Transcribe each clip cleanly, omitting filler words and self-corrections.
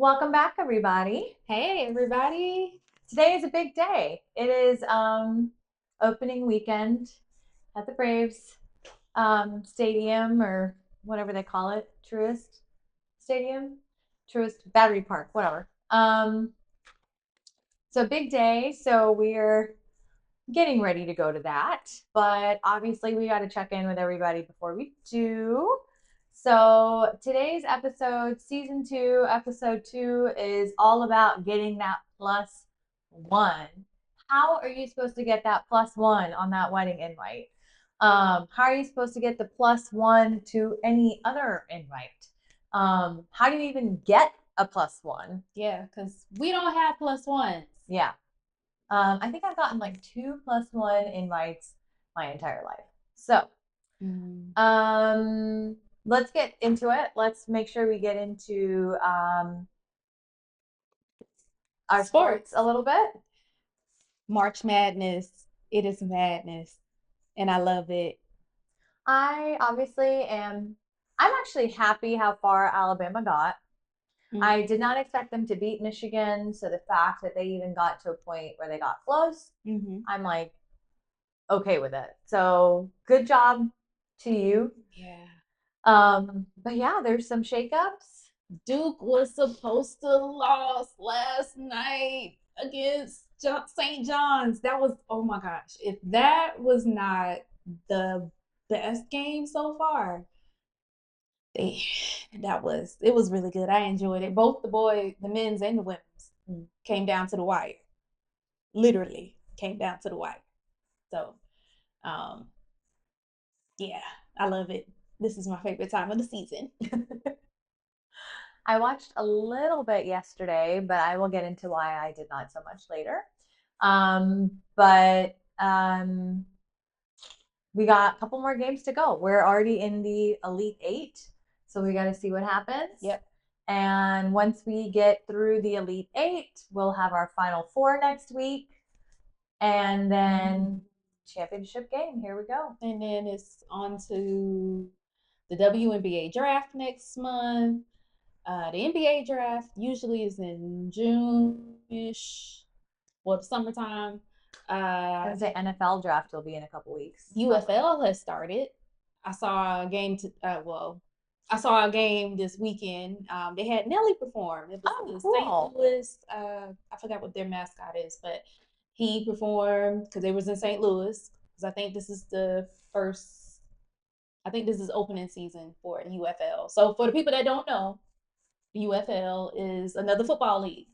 Welcome back, everybody. Hey, everybody. Today is a big day. It is opening weekend at the Braves stadium or whatever they call it, Truist Stadium, Truist Battery Park, whatever. So big day. So we're getting ready to go to that, but obviously we got to check in with everybody before we do. So today's episode, season 2, episode 2, is all about getting that plus one. How are you supposed to get that plus one on that wedding invite? How are you supposed to get the plus one to any other invite? How do you even get a plus one? Yeah, because we don't have plus ones. Yeah. I think I've gotten like 2+1 invites my entire life. So, let's get into it. Let's make sure we get into our sports a little bit. March Madness. It is madness. And I love it. I obviously am. I'm actually happy how far Alabama got. I did not expect them to beat Michigan. So the fact that they even got to a point where they got close, I'm like, okay with it. So good job to you. Yeah. But yeah, there's some shakeups. Duke was supposed to lose last night against St. John's. That was, oh my gosh. If that was not the best game so far, it was really good. I enjoyed it. Both the men's and the women's came down to the wire. Literally came down to the wire. So, yeah, I love it. This is my favorite time of the season. I watched a little bit yesterday, but I will get into why I did not so much later. But we got a couple more games to go. We're already in the Elite Eight, so we got to see what happens. Yep. And once we get through the Elite Eight, we'll have our Final Four next week. And then championship game. Here we go. And then it's on to the WNBA draft next month. The NBA draft usually is in June-ish, or the summertime. The NFL draft will be in a couple weeks. UFL has started. I saw a game. I saw a game this weekend. They had Nelly perform. It was cool. St. Louis. I forgot what their mascot is, but he performed because they was in St. Louis. Because I think this is the first. I think this is opening season for UFL. So for the people that don't know, UFL is another football league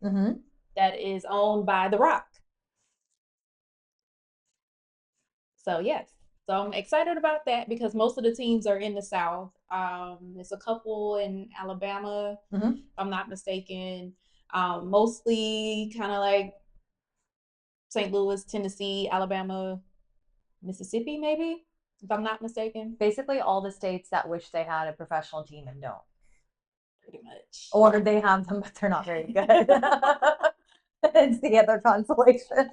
that is owned by The Rock. So yes, so I'm excited about that because most of the teams are in the South. There's a couple in Alabama, if I'm not mistaken. Mostly kind of like St. Louis, Tennessee, Alabama, Mississippi, maybe, if I'm not mistaken. Basically, all the states that wish they had a professional team and don't. Pretty much. Or they have them, but they're not very good. It's the other consolation.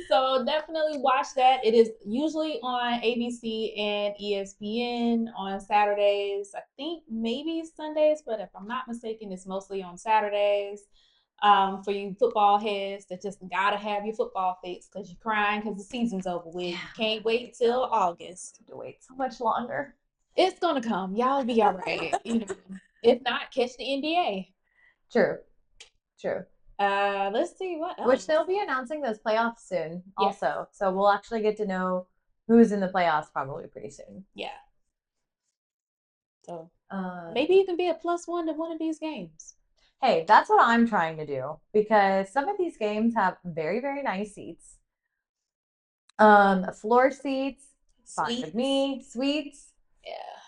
So definitely watch that. It is usually on ABC and ESPN on Saturdays. I think maybe Sundays, but if I'm not mistaken, it's mostly on Saturdays. For you football heads that just gotta have your football fix because you're crying because the season's over with. You can't wait till August. To wait so much longer. It's gonna come. Y'all be all right. If not, catch the NBA. True. Let's see what else. Which they'll be announcing those playoffs soon also. So we'll actually get to know who's in the playoffs probably pretty soon. Yeah. So maybe you can be a +1 to one of these games. Hey, that's what I'm trying to do because some of these games have very, very nice seats. Floor seats, fine with me. Suites. Yeah.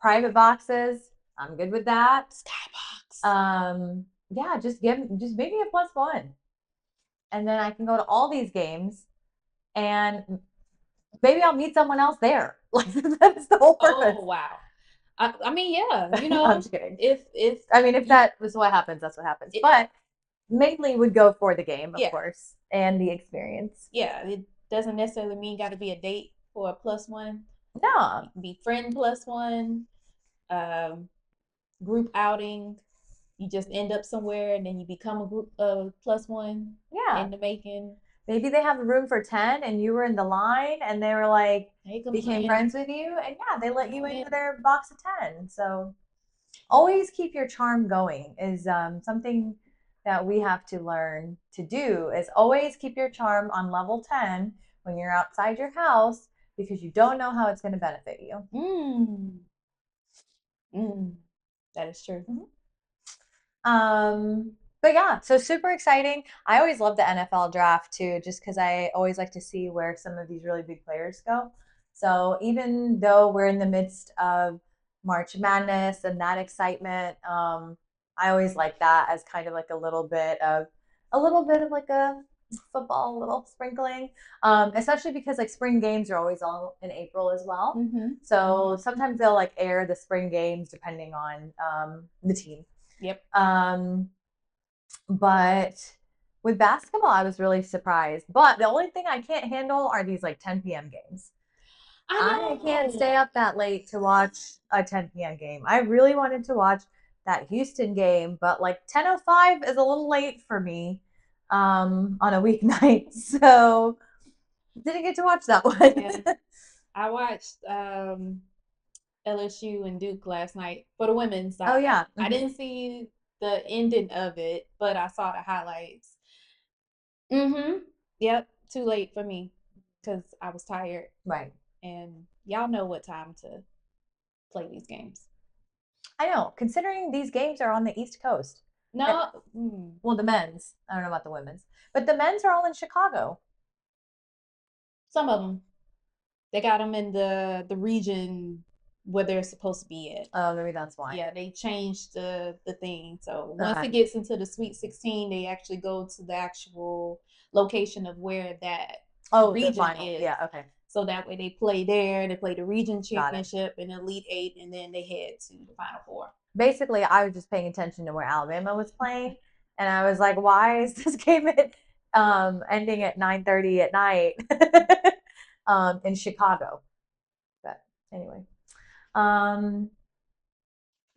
Private boxes. I'm good with that. Skybox. Yeah, just make me a +1. And then I can go to all these games and maybe I'll meet someone else there. Like that's the whole purpose. Oh wow. I mean, yeah, I'm just kidding. If that was what happens, that's what happens. But mainly would go for the game, of course, and the experience. Yeah, it doesn't necessarily mean got to be a date for a +1. No, it can be friend +1, group outing. you just end up somewhere and then you become a group plus one Yeah. in the making. Maybe they have a room for 10 and you were in the line and they were like, They can became plan. friends with you. And yeah, they let you Yeah. into their box of 10. So always keep your charm going is something that we have to learn to do is always keep your charm on level 10 when you're outside your house because you don't know how it's going to benefit you. That is true. But yeah, so super exciting. I always love the NFL draft too, just because I always like to see where some of these really big players go. So even though we're in the midst of March Madness and that excitement, I always like that as kind of like a little bit of like a football, a little sprinkling, especially because like spring games are always all in April as well. So sometimes they'll like air the spring games depending on the team. Yep. But with basketball, I was really surprised. But the only thing I can't handle are these like 10 p.m. games. I can't stay up that late to watch a 10 p.m. game. I really wanted to watch that Houston game, but like 10:05 is a little late for me on a weeknight. So didn't get to watch that one. Yeah. I watched LSU and Duke last night for the women's side. Oh yeah. I didn't see the ending of it, but I saw the highlights. Yep. Too late for me because I was tired. Right. And y'all know what time to play these games. I know, considering these games are on the East Coast. No. Well, the men's. I don't know about the women's, but the men's are all in Chicago. Some of them. They got them in the region where they're supposed to be at. Oh, maybe that's why. Yeah, they changed the thing. So once Okay. it gets into the Sweet 16, they actually go to the actual location of where that region the final. is. Yeah, okay. So that way they play there, they play the region Got it. championship and Elite Eight, and then they head to the Final Four. Basically, I was just paying attention to where Alabama was playing, and I was like, "Why is this game ending at 9:30 at night in Chicago?" But anyway, um,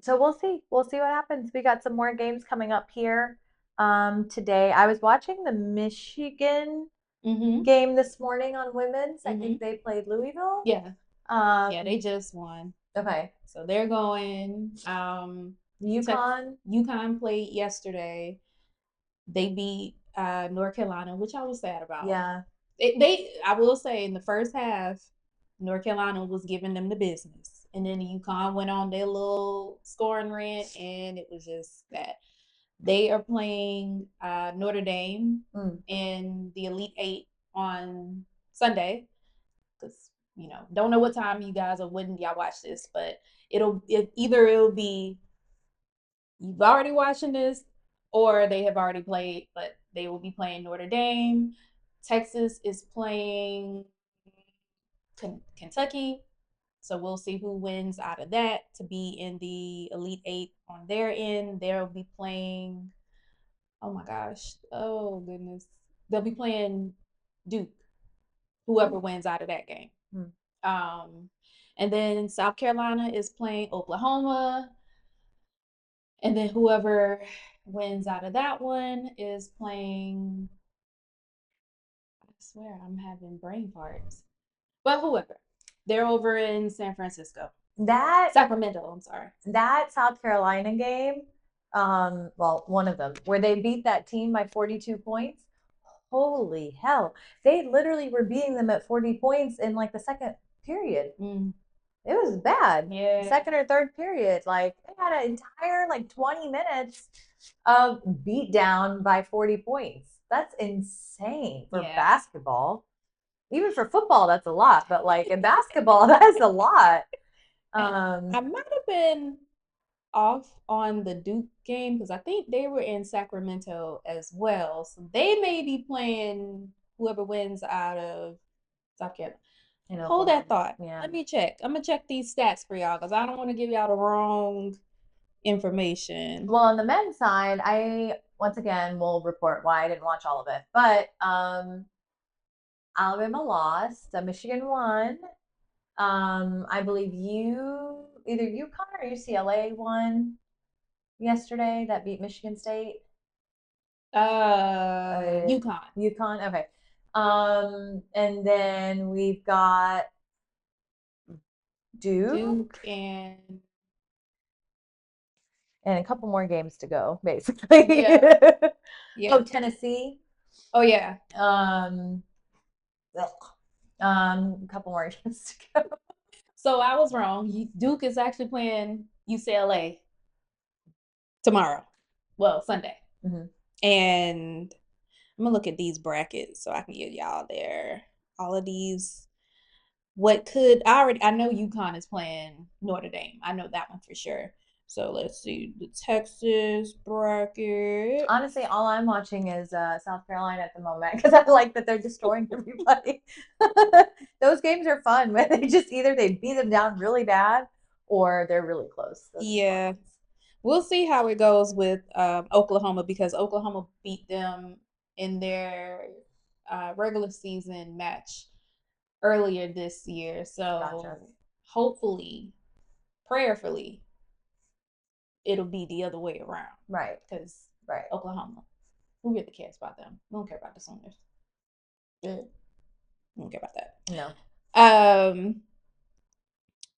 so we'll see. We'll see what happens. We got some more games coming up here today. I was watching the Michigan game this morning on women's. I think they played Louisville. Yeah. Yeah, they just won. Okay. So they're going. UConn. UConn played yesterday. They beat North Carolina, which I was sad about. Yeah. I will say, in the first half, North Carolina was giving them the business, and then UConn went on their little scoring rant, and it was just that. They are playing Notre Dame in the Elite Eight on Sunday, because don't know what time you guys or when y'all watch this, but it'll be you've already watching this or they have already played, but they will be playing Notre Dame. Texas is playing Kentucky. So we'll see who wins out of that to be in the Elite Eight on their end. They'll be playing, oh my gosh, oh goodness. They'll be playing Duke, whoever wins out of that game. And then South Carolina is playing Oklahoma. And then whoever wins out of that one is playing. I swear I'm having brain farts. But whoever. They're over in San Francisco. Sacramento, I'm sorry. That South Carolina game, well, one of them, where they beat that team by 42 points. Holy hell. They literally were beating them at 40 points in like the second period. It was bad. Yeah. Second or third period. Like they had an entire like 20 minutes of beat down by 40 points. That's insane for basketball. Even for football, that's a lot. But like in basketball, that's a lot. I might have been off on the Duke game because I think they were in Sacramento as well. So they may be playing whoever wins out of South Carolina. Hold that thought. Yeah. Let me check. I'm gonna check these stats for y'all because I don't want to give y'all the wrong information. Well, on the men's side, I once again will report why I didn't watch all of it. But Alabama lost, Michigan won. I believe either UConn or UCLA won. yesterday that beat Michigan State? UConn. UConn. Okay. And then we've got Duke and a couple more games to go, basically. Yeah. Oh, Tennessee. Oh yeah. A couple more games to go. So I was wrong. Duke is actually playing UCLA tomorrow. Well, Sunday. Mm-hmm. And I'm gonna look at these brackets so I can give y'all all of these. I know UConn is playing Notre Dame. I know that one for sure. So let's see the Texas bracket. Honestly, all I'm watching is South Carolina at the moment because I like that they're destroying everybody. Those games are fun, but they beat them down really bad or they're really close. Yeah. We'll see how it goes with Oklahoma because Oklahoma beat them in their regular season match earlier this year. So Gotcha. Hopefully, prayerfully, it'll be the other way around. Right. Because right. Oklahoma, who really cares about them? We don't care about the Sooners. We don't care about that. No.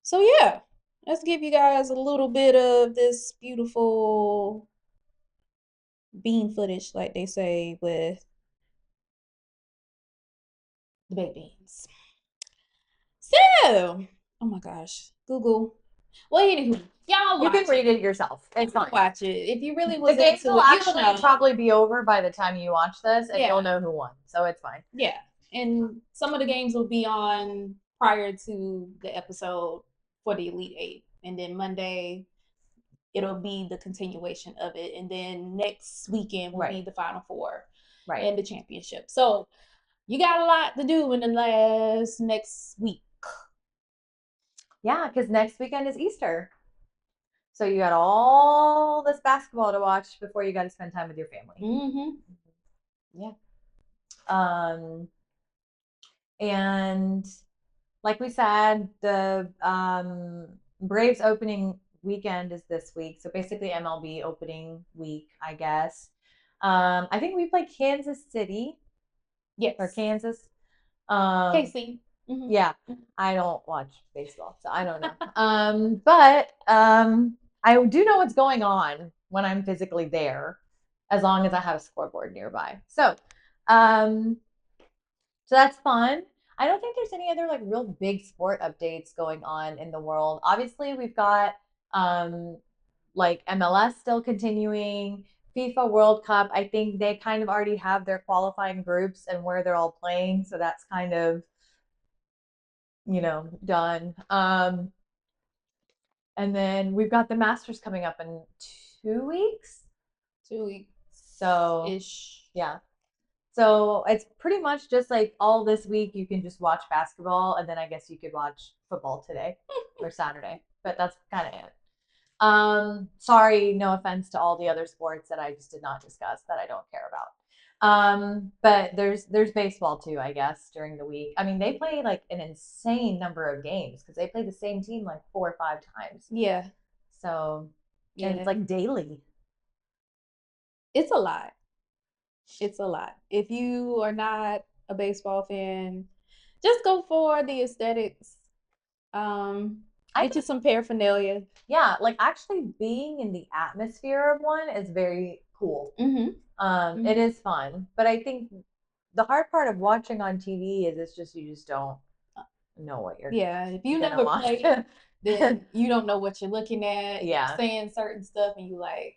So yeah, let's give you guys a little bit of this beautiful bean footage, like they say, with the baked beans. So, oh my gosh, Google. Well, anywho, y'all you can read it yourself. It's fine. Watch it if you really was the games into will it. Actually probably be over by the time you watch this, and you'll know who won. So it's fine. Yeah, and some of the games will be on prior to the episode for the Elite Eight, and then Monday it'll be the continuation of it, and then next weekend will be the Final Four, and the championship. So you got a lot to do in the next week. Yeah, because next weekend is Easter. So you got all this basketball to watch before you got to spend time with your family. Mm-hmm. Yeah. And like we said, the Braves opening weekend is this week. So basically MLB opening week, I guess. I think we play Kansas City. Yes. Or Kansas. KC. Mm-hmm. Yeah. I don't watch baseball, so I don't know. But I do know what's going on when I'm physically there, as long as I have a scoreboard nearby. So that's fun. I don't think there's any other like real big sport updates going on in the world. Obviously, we've got like MLS still continuing, FIFA World Cup. I think they kind of already have their qualifying groups and where they're all playing, so that's kind of done. And then we've got the Masters coming up in 2 weeks. 2 weeks. So ish. Yeah. So it's pretty much just like all this week you can just watch basketball, and then I guess you could watch football today or Saturday. But that's kind of it. Sorry, no offense to all the other sports that I just did not discuss that I don't care about. But there's baseball too, I guess, during the week. I mean, they play like an insane number of games because they play the same team like 4 or 5 times. Yeah. So, and it's like daily. It's a lot. It's a lot. If you are not a baseball fan, just go for the aesthetics. Get you some paraphernalia. Yeah, like actually being in the atmosphere of one is very cool. Mm-hmm. It is fun, but I think the hard part of watching on TV is you just don't know what you're. Yeah, if you never played, then you don't know what you're looking at. Yeah, you're saying certain stuff, and you like,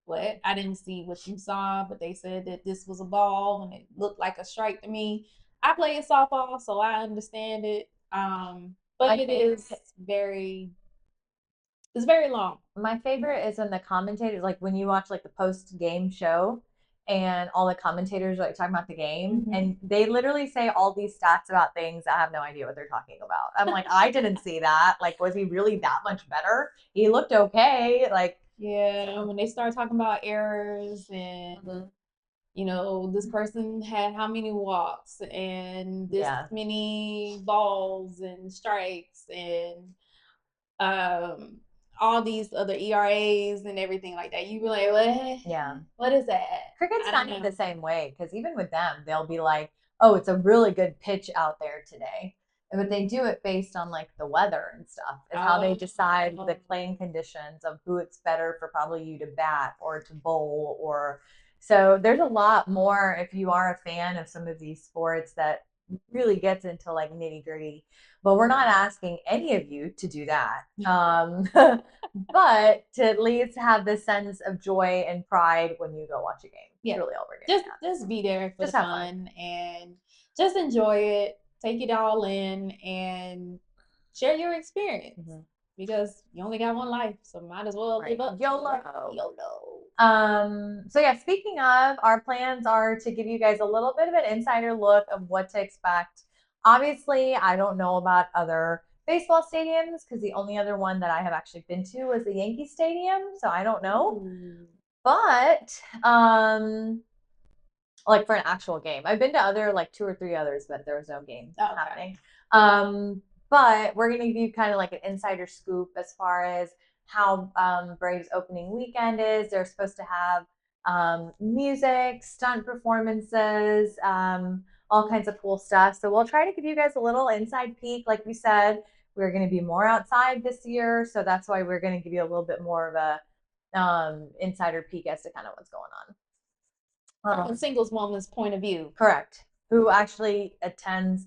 what? I didn't see what you saw, but they said that this was a ball and it looked like a strike to me. I played softball, so I understand it. But it's very long. My favorite is when the commentators, like when you watch like the post game show, and all the commentators are like talking about the game, mm-hmm. and they literally say all these stats about things I have no idea what they're talking about. I'm like, I didn't see that. Like, was he really that much better? He looked okay. Like, yeah, when they start talking about errors and mm-hmm. This person had how many walks and this many balls and strikes and all these other ERAs and everything like that. You be like, what? Yeah. What is that? Cricket's kind of the same way, because even with them, they'll be like, oh, it's a really good pitch out there today. But they do it based on like the weather and stuff. Is how they decide the playing conditions of who it's better for probably you to bat or to bowl. Or so there's a lot more if you are a fan of some of these sports that really gets into like nitty gritty. But we're not asking any of you to do that. But to at least have this sense of joy and pride when you go watch a game. Yeah. Really all we're getting just be there for the fun and just enjoy it. Take it all in and share your experience. Mm-hmm. Because you only got one life, so might as well live up. YOLO. So yeah, speaking of, our plans are to give you guys a little bit of an insider look of what to expect. Obviously, I don't know about other baseball stadiums because the only other one that I have actually been to was the Yankee Stadium, so I don't know. Ooh. But like for an actual game, I've been to other like 2 or 3 others, but there was no game happening. But we're gonna give you kind of like an insider scoop as far as how Braves opening weekend is. They're supposed to have music, stunt performances, all kinds of cool stuff. So we'll try to give you guys a little inside peek. Like we said, we're going to be more outside this year, so that's why we're going to give you a little bit more of a insider peek as to kind of what's going on. From a singles woman's point of view. Correct. Who actually attends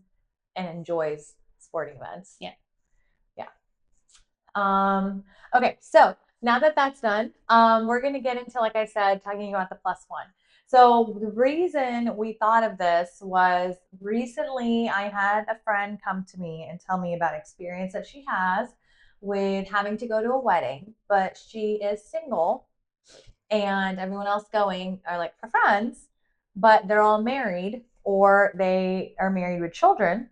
and enjoys sporting events. Yeah. Okay, so now that that's done, we're going to get into, like I said, talking about the +1. So the reason we thought of this was recently I had a friend come to me and tell me about experience that she has with having to go to a wedding, but she is single and everyone else going are like her friends, but they're all married or they are married with children.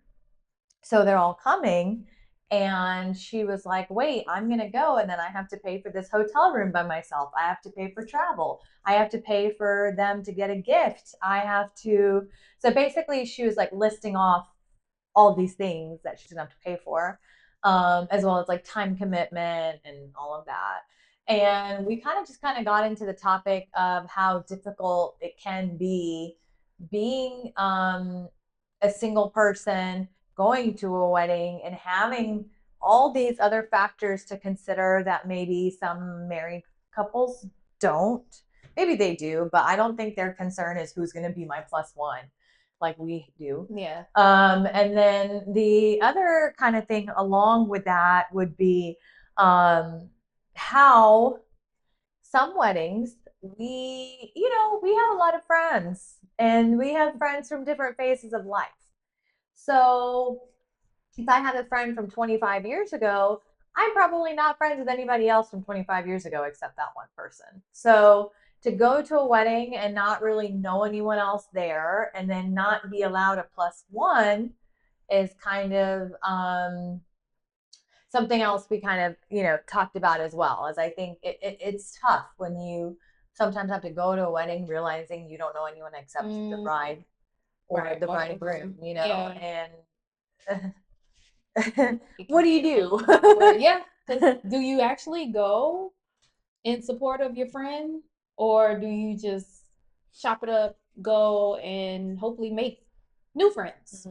So they're all coming. And she was like, wait, I'm going to go. And then I have to pay for this hotel room by myself. I have to pay for travel. I have to pay for them to get a gift. I have to. So basically, she was like listing off all these things that she's going to have to pay for, as well as like time commitment and all of that. And we kind of got into the topic of how difficult it can be being a single person going to a wedding and having all these other factors to consider that maybe some married couples don't. Maybe they do, but I don't think their concern is who's going to be my +1 like we do. Yeah. And then the other kind of thing along with that would be how some weddings we have a lot of friends and we have friends from different phases of life. So if I have a friend from 25 years ago, I'm probably not friends with anybody else from 25 years ago except that one person. So to go to a wedding and not really know anyone else there and then not be allowed a +1 is kind of something else we kind of talked about as well. As I think it's tough when you sometimes have to go to a wedding realizing you don't know anyone except the bride or the bride and groom, and what do you do? Yeah, because do you actually go in support of your friend, or do you just chop it up, go and hopefully make new friends,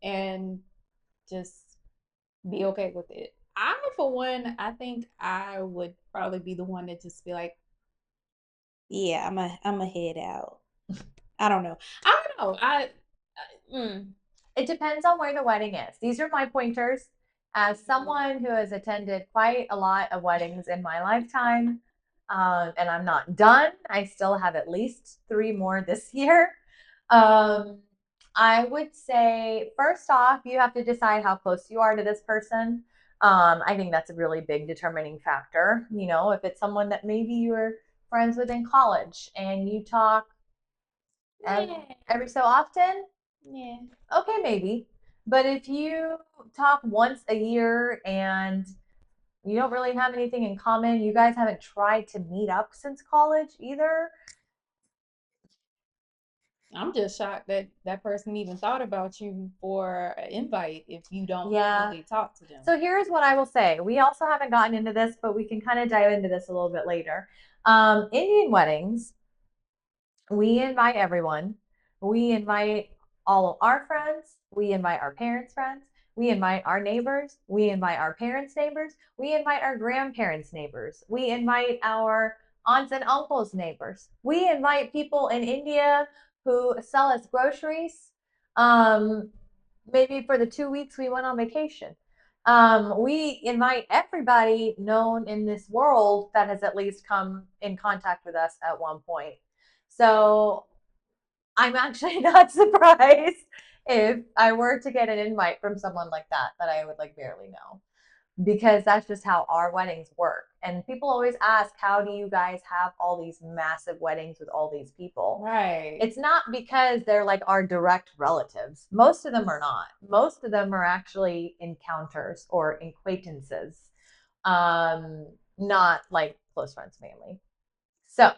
and just be okay with it? I, for one, I think I would probably be the one that just be like, yeah, I'm a head out. I don't know. It depends on where the wedding is. These are my pointers. As someone who has attended quite a lot of weddings in my lifetime, and I'm not done, I still have at least 3 more this year. I would say, first off, you have to decide how close you are to this person. I think that's a really big determining factor. If it's someone that maybe you were friends with in college and you talk every so often, yeah, okay, maybe. But if you talk once a year and you don't really have anything in common, you guys haven't tried to meet up since college either. I'm just shocked that that person even thought about you for an invite if you don't Yeah. really talk to them. So here's what I will say. We also haven't gotten into this, but we can kind of dive into this a little bit later. Indian weddings, we invite everyone. We invite all of our friends. We invite our parents' friends. We invite our neighbors. We invite our parents' neighbors. We invite our grandparents' neighbors. We invite our aunts and uncles' neighbors. We invite people in India who sell us groceries. Um, Maybe for the 2 weeks we went on vacation. We invite everybody known in this world that has at least come in contact with us at one point. So I'm actually not surprised if I were to get an invite from someone like that I would like barely know, because that's just how our weddings work. And people always ask, how do you guys have all these massive weddings with all these people? Right. It's not because they're like our direct relatives. Most of them are not. Most of them are actually encounters or acquaintances, not like close friends, family. So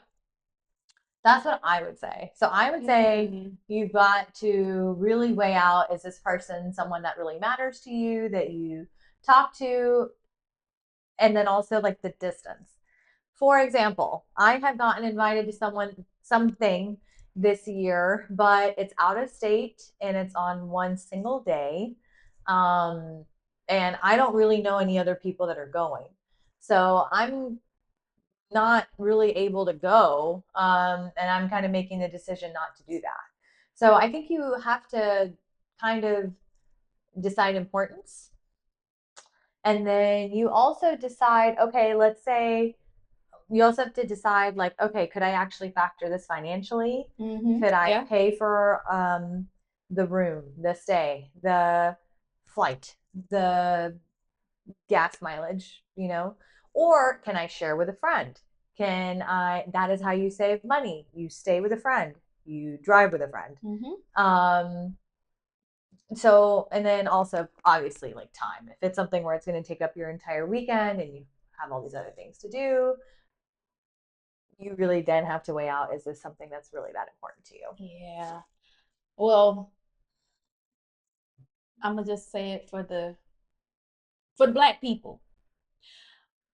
that's what I would say. So I would say you've got to really weigh out, is this person someone that really matters to you, that you talk to, and then also like the distance. For example, I have gotten invited to something this year, but it's out of state and it's on one single day. Um, and I don't really know any other people that are going. So I'm not really able to go. And I'm kind of making the decision not to do that. So I think you have to kind of decide importance. And then you also decide, okay, let's say you also have to decide, like, okay, could I actually factor this financially? Could I pay for the room, the stay, the flight, the gas mileage, or can I share with a friend? That is how you save money. You stay with a friend, you drive with a friend. So, and then also obviously like time. If it's something where it's going to take up your entire weekend and you have all these other things to do, you really then have to weigh out, is this something that's really that important to you? Yeah. Well, I'm gonna just say it for the black people.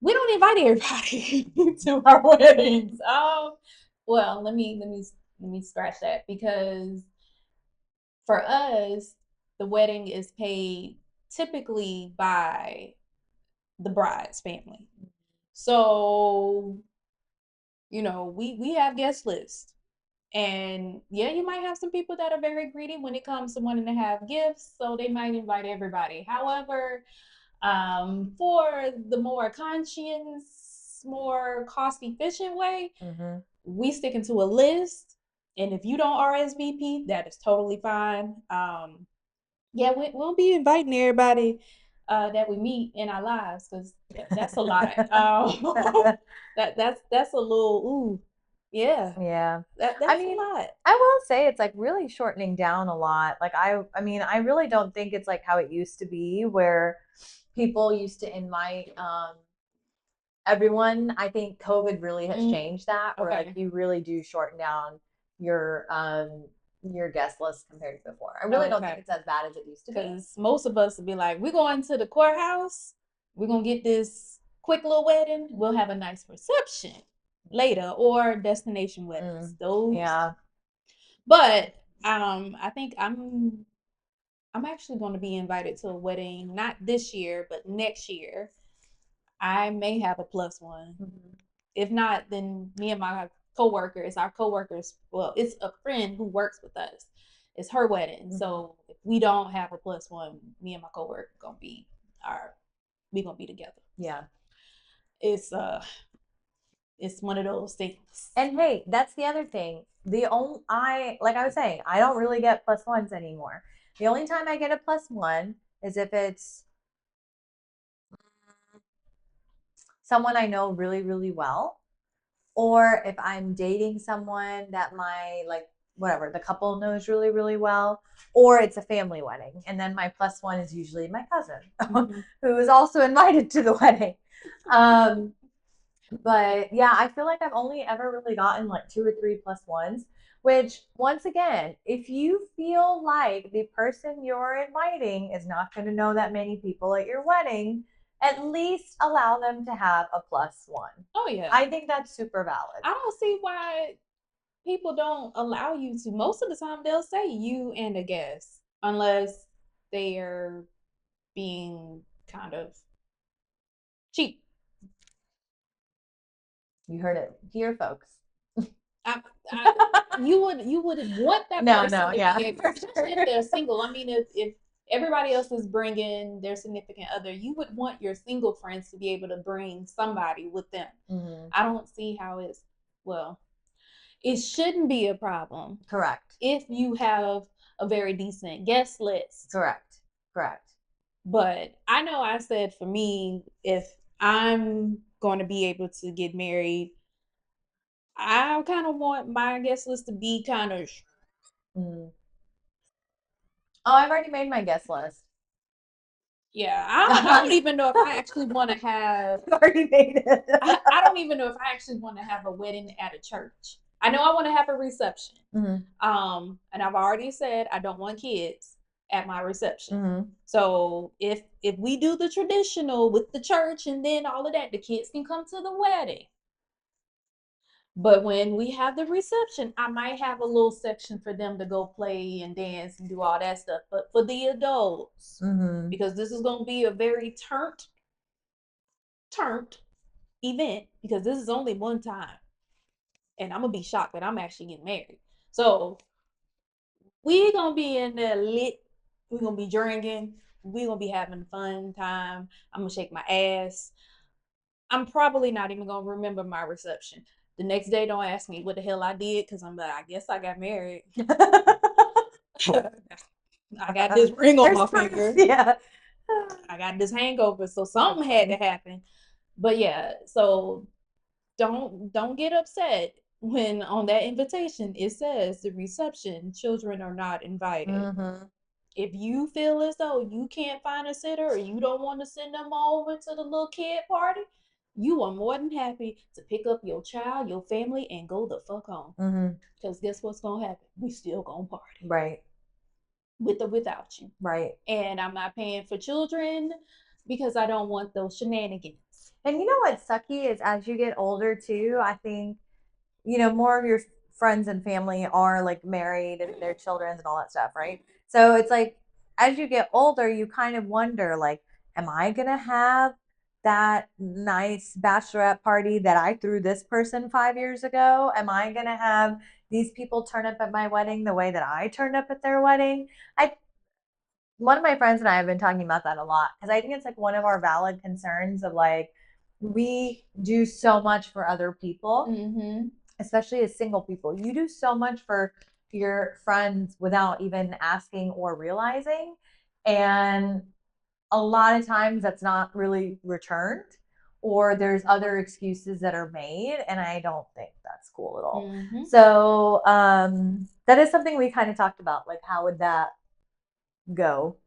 We don't invite everybody to our weddings. Well, let me scratch that, because for us, the wedding is paid typically by the bride's family. So, we have guest lists. And yeah, you might have some people that are very greedy when it comes to wanting to have gifts, so they might invite everybody. However, for the more conscious, more cost efficient way, we stick into a list. And if you don't RSVP, that is totally fine. Yeah, we'll be inviting everybody that we meet in our lives, because that's a lot. That's a little ooh, yeah. Yeah. That's a lot. I will say it's like really shortening down a lot. Like I mean, I really don't think it's like how it used to be, where people used to invite everyone. I think COVID really has changed that, where like you really do shorten down your guest list compared to before. I really don't think it's as bad as it used to be. Because most of us would be like, we're going to the courthouse, we're gonna get this quick little wedding, we'll have a nice reception later, or destination weddings. Those. Yeah. But I think I'm actually going to be invited to a wedding, not this year, but next year. I may have a plus one. If not, then me and my coworkers, our coworkers, well, it's a friend who works with us. It's her wedding. So if we don't have a plus one, me and my coworker we gonna be together. Yeah. It's one of those things. And hey, that's the other thing. Like I was saying, I don't really get plus ones anymore. The only time I get a plus one is if it's someone I know really, really well, or if I'm dating someone that the couple knows really, really well, or it's a family wedding. And then my plus one is usually my cousin, who is also invited to the wedding. But yeah, I feel like I've only ever really gotten like 2 or 3 +1s, which once again, if you feel like the person you're inviting is not going to know that many people at your wedding, at least allow them to have a +1. Oh yeah. I think that's super valid. I don't see why people don't allow you to. Most of the time they'll say you and a guest, unless they're being kind of cheap. You heard it here, folks. You would want that No, person no, to yeah, be able, especially if they're single. I mean, if everybody else is bringing their significant other, you would want your single friends to be able to bring somebody with them. Mhm. I don't see how it's, well, it shouldn't be a problem Correct. if you have a very decent guest list. Correct. Correct. But I know I said for me, if I'm going to be able to get married, I kind of want my guest list to be kind of. Mm. Oh, I've already made my guest list. Yeah, I don't even know if I actually want to have. I've already made it. I don't even know if I actually want to have a wedding at a church. I know I want to have a reception. Mm-hmm. And I've already said I don't want kids at my reception. Mm-hmm. So if we do the traditional with the church and then all of that, the kids can come to the wedding. But when we have the reception, I might have a little section for them to go play and dance and do all that stuff. But for the adults, Mm-hmm. because this is going to be a very turned event, because this is only one time. And I'm going to be shocked that I'm actually getting married. So we going to be in there lit. We're going to be drinking. We're going to be having a fun time. I'm going to shake my ass. I'm probably not even going to remember my reception. The next day, don't ask me what the hell I did, because I'm like, I guess I got married. I got this ring on my finger. Yeah. I got this hangover, so something had to happen. But yeah, so don't get upset when on that invitation it says the reception, children are not invited. Mm-hmm. If you feel as though you can't find a sitter or you don't want to send them over to the little kid party, you are more than happy to pick up your child, your family, and go the fuck home. Because guess what's gonna happen? We still gonna party. Right. With or without you. Right. And I'm not paying for children because I don't want those shenanigans. And you know what's sucky is as you get older too, I think, more of your friends and family are like married and their children and all that stuff, right? So it's like as you get older, you kind of wonder, like, am I gonna have that nice bachelorette party that I threw this person 5 years ago? Am I gonna have these people turn up at my wedding the way that I turned up at their wedding? I One of my friends and I have been talking about that a lot because I think it's like one of our valid concerns of like we do so much for other people, especially as single people. You do so much for your friends without even asking or realizing. And a lot of times that's not really returned or there's other excuses that are made. And I don't think that's cool at all. So that is something we kind of talked about. Like, how would that go?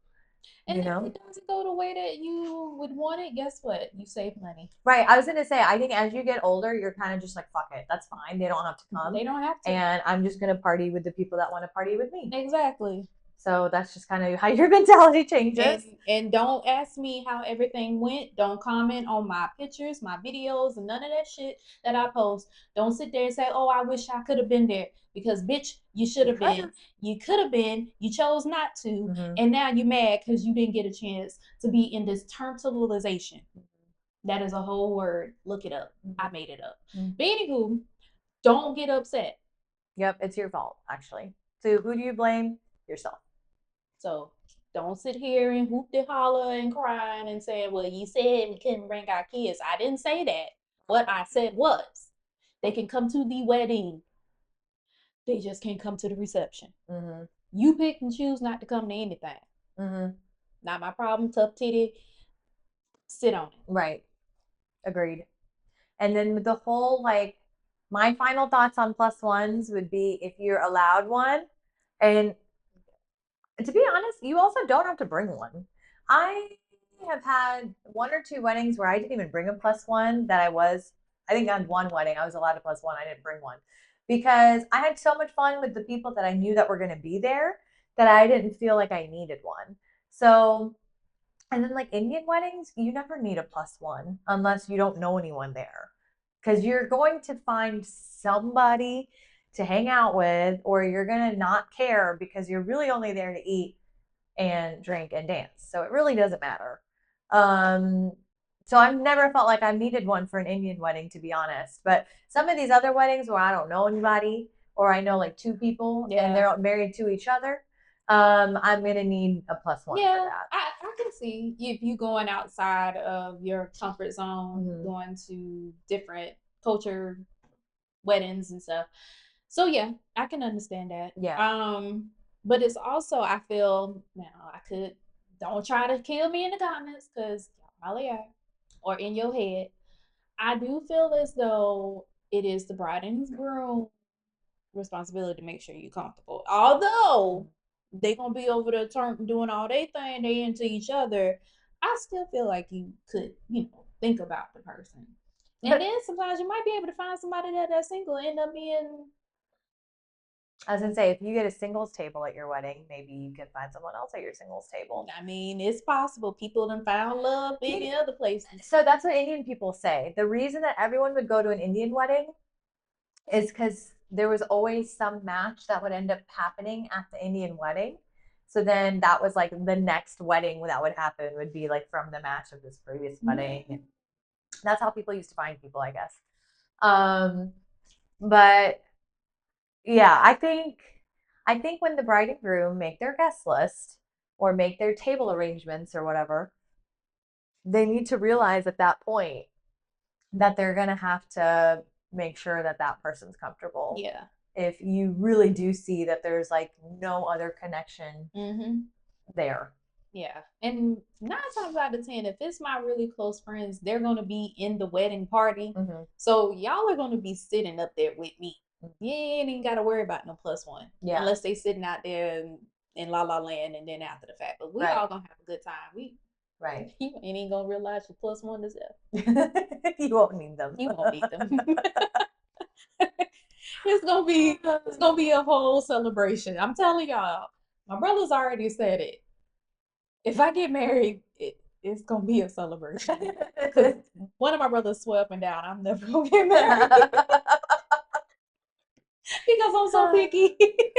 And if it doesn't go the way that you would want it, guess what? You save money. Right. I was going to say, I think as you get older, you're kind of just like, fuck it. That's fine. They don't have to come. They don't have to. And I'm just going to party with the people that want to party with me. Exactly. So that's just kind of how your mentality changes. And don't ask me how everything went. Don't comment on my pictures, my videos, and none of that shit that I post. Don't sit there and say, oh, I wish I could have been there. Because, bitch, you should have been. You could have been. You chose not to. And now you're mad because you didn't get a chance to be in this terminalization. That is a whole word. Look it up. I made it up. But anywho, don't get upset. Yep, it's your fault, actually. So who do you blame? Yourself. So don't sit here and whoop de holler and crying and say, well, you said we couldn't bring our kids. I didn't say that. What I said was they can come to the wedding. They just can't come to the reception. You pick and choose not to come to anything. Not my problem. Tough titty. Sit on it. Right. Agreed. And then with the whole, like, my final thoughts on +1s would be if you're allowed one, and to be honest, you also don't have to bring one. I have had 1 or 2 weddings where I didn't even bring a +1 that I was I think on one wedding, I was allowed a +1. I didn't bring one because I had so much fun with the people that I knew that were going to be there that I didn't feel like I needed one. So, and then like Indian weddings, you never need a +1 unless you don't know anyone there because you're going to find somebody to hang out with, or you're going to not care because you're really only there to eat and drink and dance. So it really doesn't matter. Um, so I've never felt like I've needed one for an Indian wedding, to be honest. But some of these other weddings where I don't know anybody, or I know like two people and they're married to each other, I'm gonna need a +1 for that. I can see if you going outside of your comfort zone, going to different culture weddings and stuff. So yeah, I can understand that. Yeah. But it's also, I feel now, I could, don't try to kill me in the comments because y'all probably are, or in your head. I do feel as though it is the bride and groom responsibility to make sure you're comfortable. Although they gonna be over there doing all they thing, they into each other. I still feel like you could, think about the person. And then sometimes you might be able to find somebody that's single, end up being. I was gonna say, if you get a singles table at your wedding, maybe you can find someone else at your singles table. I mean, it's possible. People done found love in other places. So that's what Indian people say. The reason that everyone would go to an Indian wedding is because there was always some match that would end up happening at the Indian wedding. So then that was like the next wedding that would happen would be like from the match of this previous wedding. And that's how people used to find people, I guess. But yeah, I think when the bride and groom make their guest list or make their table arrangements or whatever, they need to realize at that point that they're going to have to make sure that that person's comfortable. Yeah. If you really do see that there's like no other connection there. Yeah. And 9 times out of 10, if it's my really close friends, they're going to be in the wedding party. So y'all are going to be sitting up there with me. You ain't even got to worry about no +1. Yeah. Unless they sitting out there in La La Land and then after the fact. But we all going to have a good time. Right. You ain't going to realize your +1 is there. You won't need them. You won't need them. It's gonna be a whole celebration. I'm telling y'all, my brother's already said it. If I get married, it's gonna be a celebration. Because one of my brothers swore up and down, I'm never gonna get married. Because I'm so picky.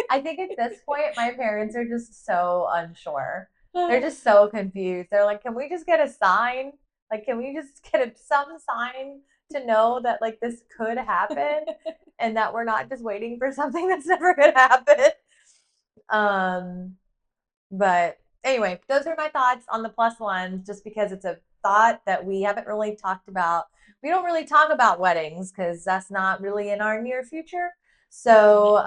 I think at this point, my parents are just so unsure. They're just so confused. They're like, can we just get a sign? Like, can we just get some sign to know that like this could happen and that we're not just waiting for something that's never going to happen? But anyway, those are my thoughts on the +1s, just because it's a thought that we haven't really talked about. We don't really talk about weddings because that's not really in our near future. So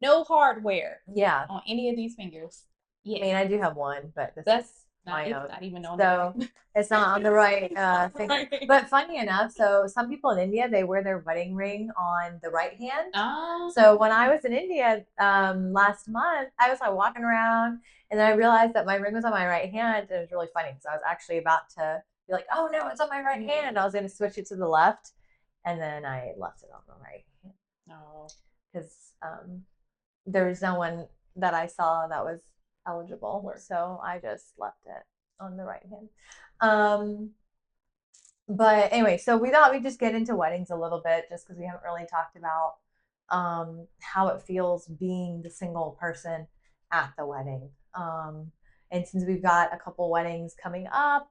no hardware. Yeah. On any of these fingers. Yeah. I mean, I do have one, but that's not even on so the right. It's not on the right thing. Right. But funny enough, so some people in India, they wear their wedding ring on the right hand. Oh. So when I was in India last month, I was like walking around and then I realized that my ring was on my right hand. And it was really funny because I was actually about to be like, oh no, it's on my right hand. I was going to switch it to the left. And then I left it on the right hand. Oh. Because there was no one that I saw that was eligible, so I just left it on the right hand. But anyway, so we thought we'd just get into weddings a little bit, just because we haven't really talked about how it feels being the single person at the wedding. And since we've got a couple weddings coming up,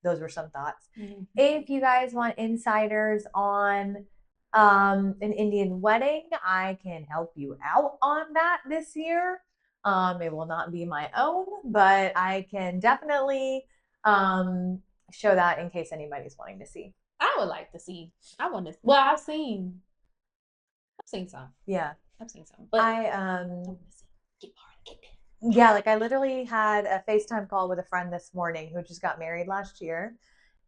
those were some thoughts. If you guys want insiders on an Indian wedding, I can help you out on that this year. It will not be my own, but I can definitely show that in case anybody's wanting to see. I would like to see. I want to. Well, I've seen some. Yeah, I've seen some. But I yeah, like I literally had a FaceTime call with a friend this morning who just got married last year.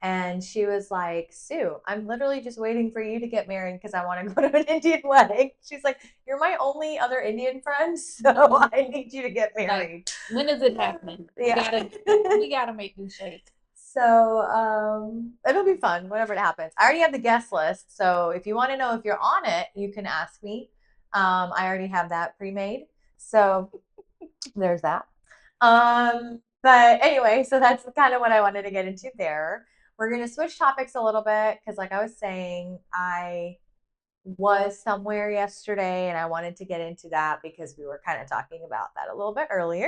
And she was like, Sue, I'm literally just waiting for you to get married because I want to go to an Indian wedding. She's like, you're my only other Indian friend, so I need you to get married. Like, when is it happening? Yeah. We gotta make this shake. So it'll be fun, whenever it happens. I already have the guest list, so if you want to know if you're on it, you can ask me. I already have that pre-made, so there's that. But anyway, so that's kind of what I wanted to get into there. We're gonna switch topics a little bit because, like I was saying, I was somewhere yesterday and I wanted to get into that because we were kind of talking about that a little bit earlier,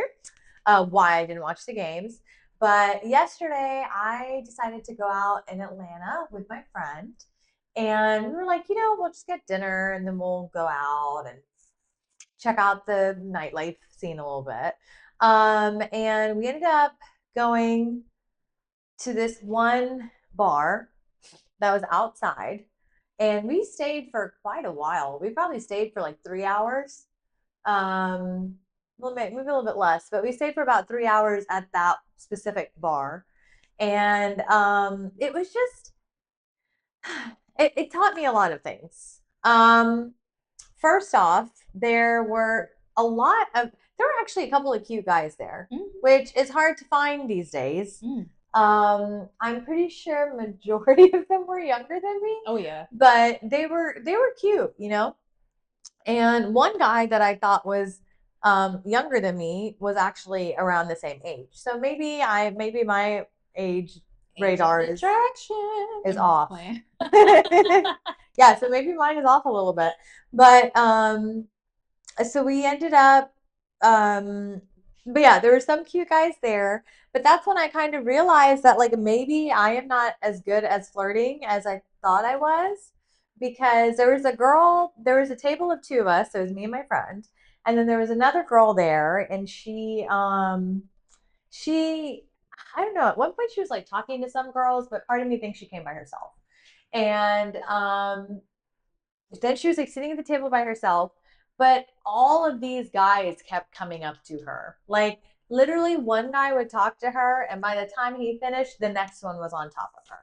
why I didn't watch the games. But yesterday I decided to go out in Atlanta with my friend. And we were like, we'll just get dinner and then we'll go out and check out the nightlife scene a little bit. And we ended up going to this one bar that was outside, and we stayed for quite a while. We probably stayed for like 3 hours. Well, maybe a little bit less, but we stayed for about 3 hours at that specific bar. And it was just, it taught me a lot of things. First off, there were actually a couple of cute guys there, which is hard to find these days. I'm pretty sure majority of them were younger than me. Oh yeah. But they were cute, And one guy that I thought was younger than me was actually around the same age. So maybe my age radar is off. Yeah, so maybe mine is off a little bit. But so we ended up but yeah, there were some cute guys there. But that's when I kind of realized that like maybe I am not as good as flirting as I thought I was, because there was a table of two of us, so it was me and my friend, and then there was another girl there, and she I don't know, at one point she was like talking to some girls, but part of me thinks she came by herself. And then she was like sitting at the table by herself, but all of these guys kept coming up to her. Like literally one guy would talk to her, and by the time he finished, the next one was on top of her.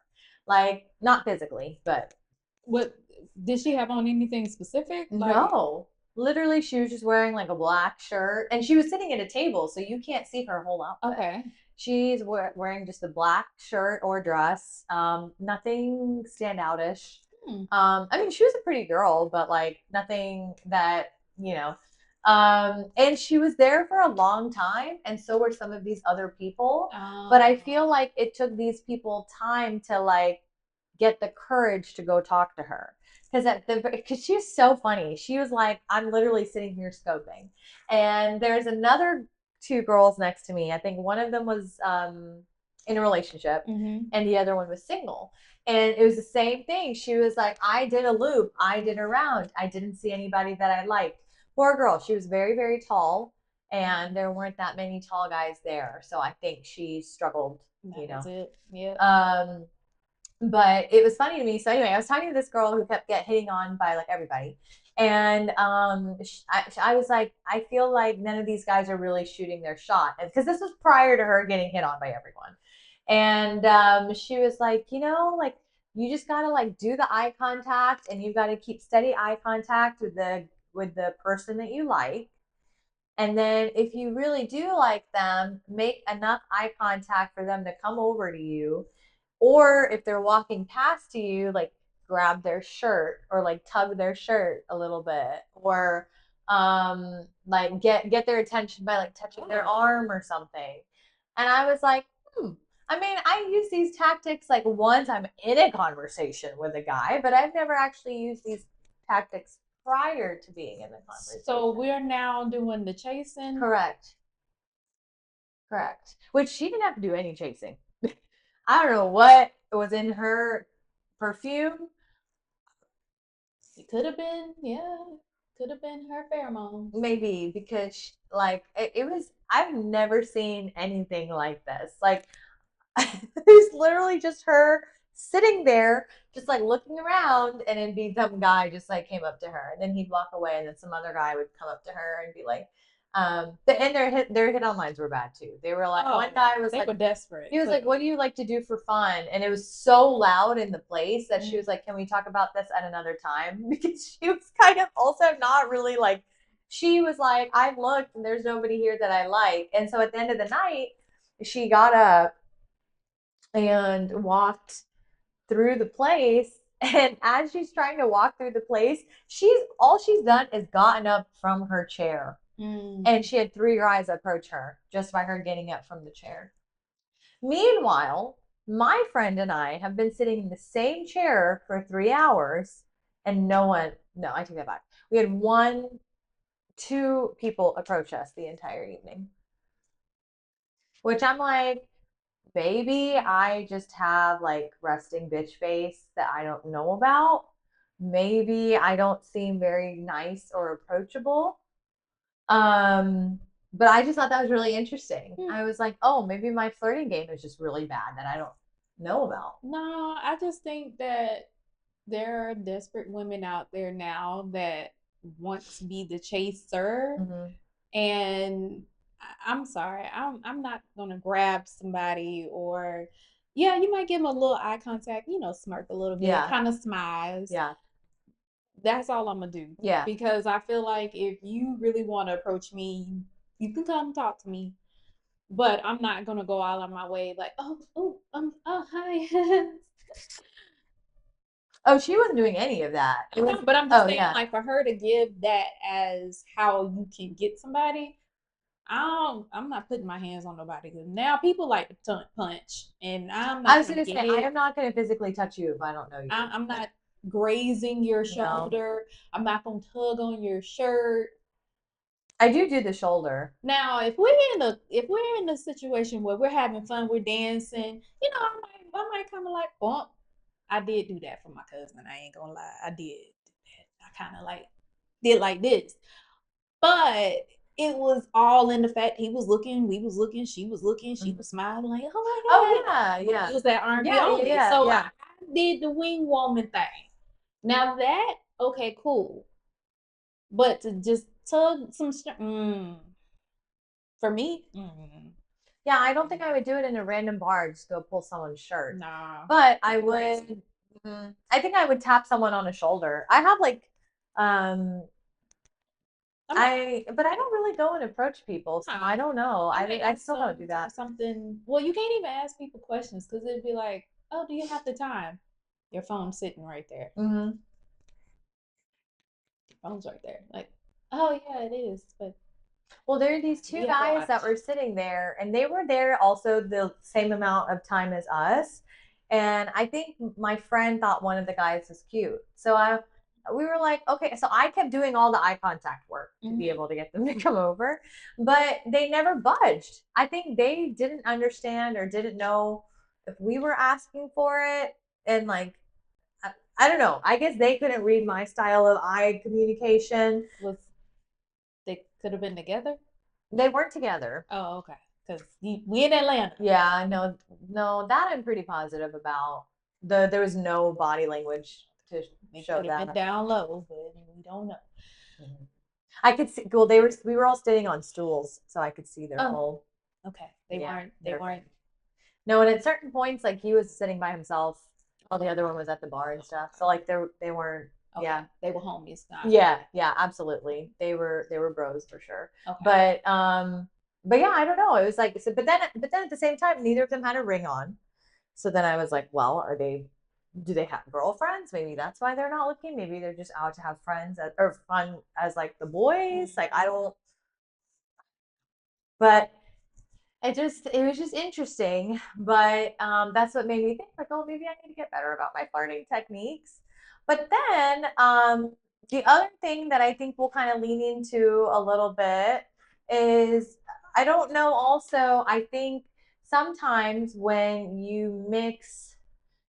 Like not physically, but what did she have on anything specific? No. Literally she was just wearing like a black shirt, and she was sitting at a table, so you can't see her whole outfit. Okay. She's wearing just a black shirt or dress, nothing standoutish. I mean, she was a pretty girl, but like nothing that, and she was there for a long time, and so were some of these other people. But I feel like it took these people time to like get the courage to go talk to her. Because she was so funny. She was like, I'm literally sitting here scoping. And there's another two girls next to me. I think one of them was in a relationship, and the other one was single. And it was the same thing. She was like, I did a loop, I did a round, I didn't see anybody that I liked. Poor girl. She was very, very tall, and there weren't that many tall guys there. So I think she struggled, That's it. Yeah. But it was funny to me. So anyway, I was talking to this girl who kept hitting on by like everybody. And I was like, I feel like none of these guys are really shooting their shot, because this was prior to her getting hit on by everyone. And she was like, like you just gotta like do the eye contact, and you've got to keep steady eye contact with the person that you like. And then if you really do like them, make enough eye contact for them to come over to you. Or if they're walking past you, like grab their shirt or like tug their shirt a little bit, or like get their attention by like touching their arm or something. And I was like, I mean, I use these tactics like once I'm in a conversation with a guy, but I've never actually used these tactics prior to being in the conversation. So we're now doing the chasing. Correct. Which she didn't have to do any chasing. I don't know what was in her perfume. It could have been, yeah. Could have been her pheromones. Maybe, because like it was, I've never seen anything like this. Like it was literally just her sitting there, just like looking around, and then be some guy just like came up to her, and then he'd walk away, and then some other guy would come up to her and be like, and their hit on lines were bad too. They were like, one guy was they were desperate. He was like, what do you like to do for fun? And it was so loud in the place that she was like, can we talk about this at another time? Because she was kind of also not really like, she was like, I looked and there's nobody here that I like. And so at the end of the night, she got up and walked through the place. And as she's trying to walk through the place, she's done is gotten up from her chair. And she had 3 guys approach her just by her getting up from the chair. Meanwhile, my friend and I have been sitting in the same chair for 3 hours, and no, I take that back. We had 2 people approach us the entire evening, which I'm like, maybe I just have like resting bitch face that I don't know about. Maybe I don't seem very nice or approachable. But I just thought that was really interesting. I was like, oh, maybe my flirting game is just really bad that I don't know about. No, I just think that there are desperate women out there now that want to be the chaser. And I'm sorry, I'm not gonna grab somebody, or yeah, you might give them a little eye contact, smirk a little bit, kind of smiles. Yeah. That's all I'm gonna do. Yeah. Because I feel like if you really want to approach me, you can come talk to me. But I'm not gonna go all on my way like, oh, hi. Oh, she wasn't doing any of that. But I'm just saying, like, for her to give that as how you can get somebody, I'm not putting my hands on nobody. Because now people like to punch, and I'm not. I was gonna say, I am not gonna physically touch you if I don't know you. I'm not grazing your shoulder. No. I'm not gonna tug on your shirt. I do the shoulder. Now, if we're in a situation where we're having fun, we're dancing, I might kind of like bump. I did do that for my cousin. I ain't gonna lie, I did. I kind of like did like this, but it was all in the fact he was looking, we was looking, she was looking, she was smiling like, oh my god, yeah. It was that R&B only. So I did the wing woman thing. Now that okay, cool, but to just tug some for me. Yeah, I don't think I would do it in a random bar, just go pull someone's shirt. Nah. But I would. I think I would tap someone on a shoulder. I have like, but I don't really go and approach people, so I don't know. I still don't do that. Something. Well, you can't even ask people questions because it'd be like, oh, do you have the time? Your phone's sitting right there. Your phone's right there. Like, oh yeah, it is, but. Well, there are these 2 guys that were sitting there, and they were there also the same amount of time as us. And I think my friend thought one of the guys was cute. So we were like, okay. So I kept doing all the eye contact work to be able to get them to come over, but they never budged. I think they didn't understand or didn't know if we were asking for it. And like, I don't know. I guess they couldn't read my style of eye communication. They could have been together? They weren't together. Oh, okay. Because we in Atlanta. Yeah, no, that I'm pretty positive about. There was no body language to show that. Been down low, but we don't know. I could see. Well, we were all sitting on stools, so I could see their whole. Okay, they weren't. No, and at certain points, like he was sitting by himself, while the other one was at the bar and stuff. So like they weren't. Okay. Yeah, they were homies. Yeah, absolutely. They were bros for sure. Okay. But yeah, I don't know. It was like, so, but then at the same time, neither of them had a ring on. So then I was like, well, do they have girlfriends? Maybe that's why they're not looking. Maybe they're just out to have friends or fun as like the boys. Like I don't. But it was just interesting. But that's what made me think like, oh, maybe I need to get better about my flirting techniques. But then the other thing that I think we'll kind of lean into a little bit is, I don't know, also, I think sometimes when you mix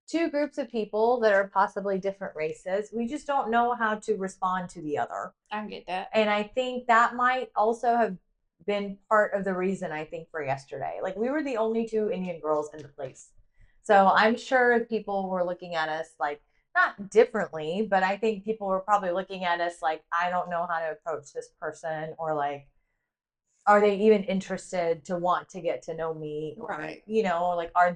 2 groups of people that are possibly different races, we just don't know how to respond to the other. I get that. And I think that might also have been part of the reason, I think, for yesterday. Like, we were the only 2 Indian girls in the place. So I'm sure people were looking at us like, not differently, but I think people were probably looking at us like, I don't know how to approach this person, or like, are they even interested to want to get to know me? Or, right. Like, are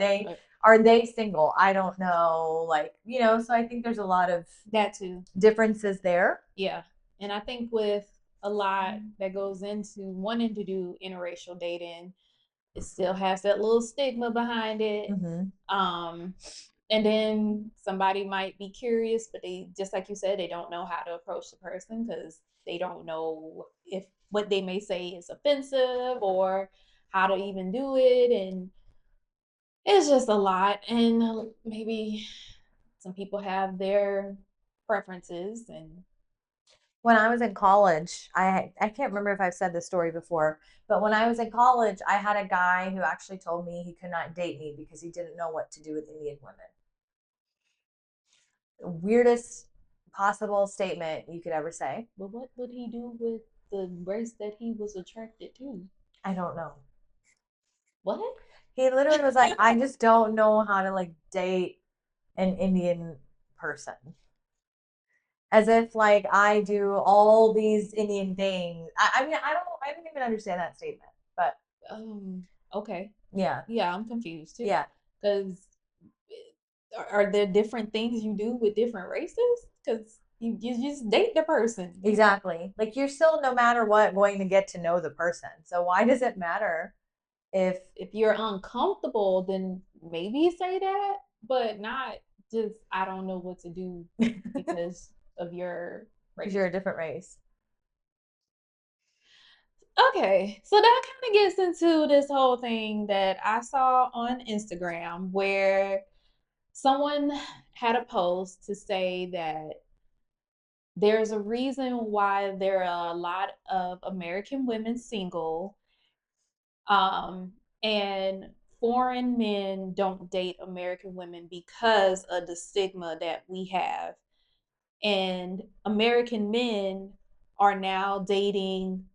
they single? I don't know. Like, so I think there's a lot of that too differences there. Yeah. And I think with a lot that goes into wanting to do interracial dating, it still has that little stigma behind it. And then somebody might be curious, but they, just like you said, they don't know how to approach the person because they don't know if what they may say is offensive or how to even do it. And it's just a lot. And maybe some people have their preferences. And When I was in college, I can't remember if I've said this story before, but when I was in college, I had a guy who actually told me he could not date me because he didn't know what to do with Indian women. Weirdest possible statement you could ever say. but what would he do with the race that he was attracted to? I don't know. What? He literally was like, I just don't know how to like date an Indian person. As if like I do all these Indian things. I mean, I don't even understand that statement, but Okay. yeah, Yeah, I'm confused too. yeah, Because are there different things you do with different races? Because you just date the person. exactly. Like you're still, no matter what, going to get to know the person. So why does it matter if you're uncomfortable, then maybe say that, but not just I don't know what to do because of your race. you're a different race? Okay, so that kind of gets into this whole thing that I saw on Instagram where someone had a post to say that there's a reason why there are a lot of American women single, and foreign men don't date American women because of the stigma that we have. And American men are now dating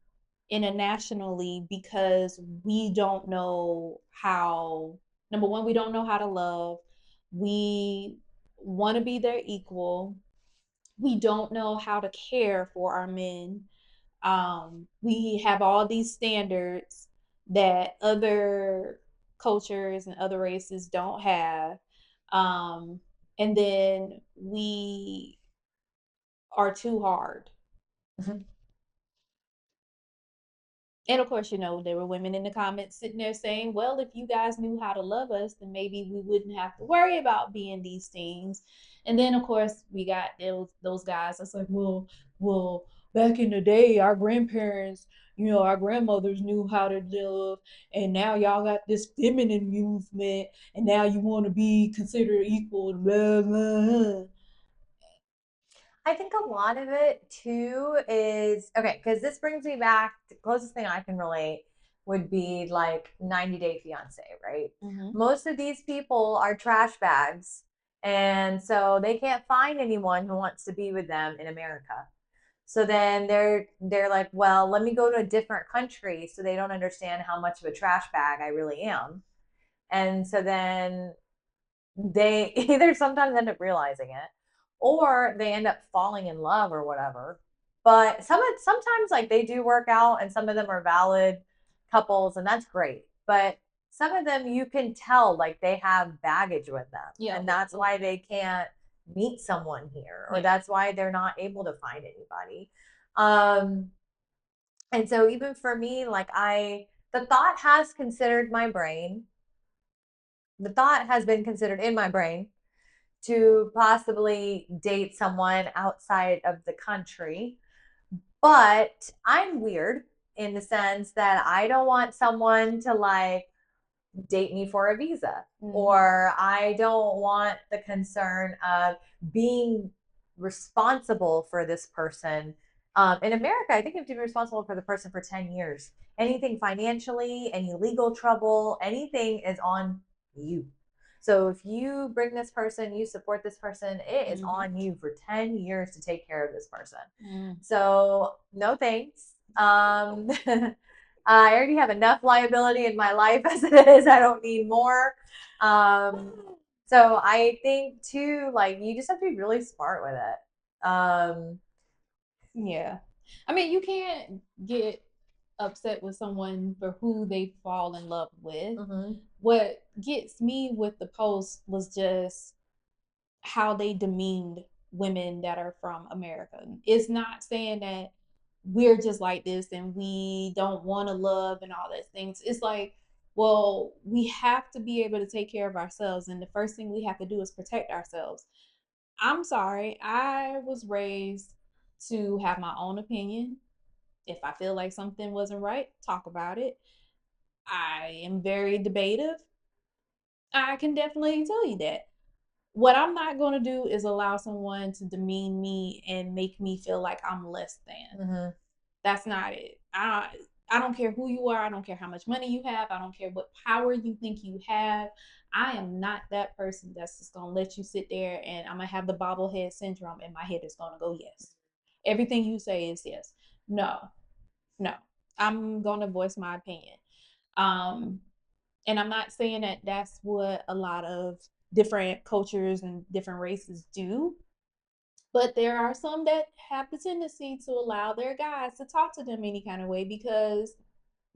internationally because we don't know how, number one, we don't know how to love. We want to be their equal. We don't know how to care for our men. We have all these standards that other cultures and other races don't have. Um, and then we are too hard. And of course, there were women in the comments sitting there saying, well, if you guys knew how to love us, then maybe we wouldn't have to worry about being these things. And then, of course, we got those guys that's like, well, back in the day, our grandparents, our grandmothers knew how to love, and now y'all got this feminine movement, and now you want to be considered equal. Blah, blah. I think a lot of it too is okay, because this brings me back. The closest thing I can relate would be like 90 Day Fiance, right? Most of these people are trash bags, and so they can't find anyone who wants to be with them in America. So then they're like, well, let me go to a different country so they don't understand how much of a trash bag I really am. And so then they either sometimes end up realizing it or they end up falling in love or whatever. But sometimes like they do work out and some of them are valid couples and that's great. But some of them you can tell like they have baggage with them. Yeah. And that's why they can't meet someone here or that's why they're not able to find anybody. And so even for me, like the thought has considered my brain. The thought has been considered in my brain to possibly date someone outside of the country. But I'm weird in the sense that I don't want someone to like date me for a visa, or I don't want the concern of being responsible for this person. In America, I think you have to be responsible for the person for 10 years. Anything financially, any legal trouble, anything is on you. So if you bring this person, you support this person, it is on you for 10 years to take care of this person. So no thanks. I already have enough liability in my life as it is. I don't need more. So I think too, like you just have to be really smart with it. Yeah. I mean, you can't get upset with someone for who they fall in love with. What gets me with the post was just how they demeaned women that are from America. It's not saying that we're just like this and we don't want to love and all those things. It's like Well, we have to be able to take care of ourselves, and the first thing we have to do is protect ourselves. I'm sorry, I was raised to have my own opinion. If I feel like something wasn't right, talk about it. I am very debative. I can definitely tell you that. What I'm not going to do is allow someone to demean me and make me feel like I'm less than. Mm-hmm. That's not it. I don't care who you are. I don't care how much money you have. I don't care what power you think you have. I am not that person that's just going to let you sit there and I'm going to have the bobblehead syndrome and my head is going to go yes. Everything you say is yes. No, no. I'm going to voice my opinion. Um, and I'm not saying that that's what a lot of different cultures and different races do, but there are some that have the tendency to allow their guys to talk to them any kind of way because,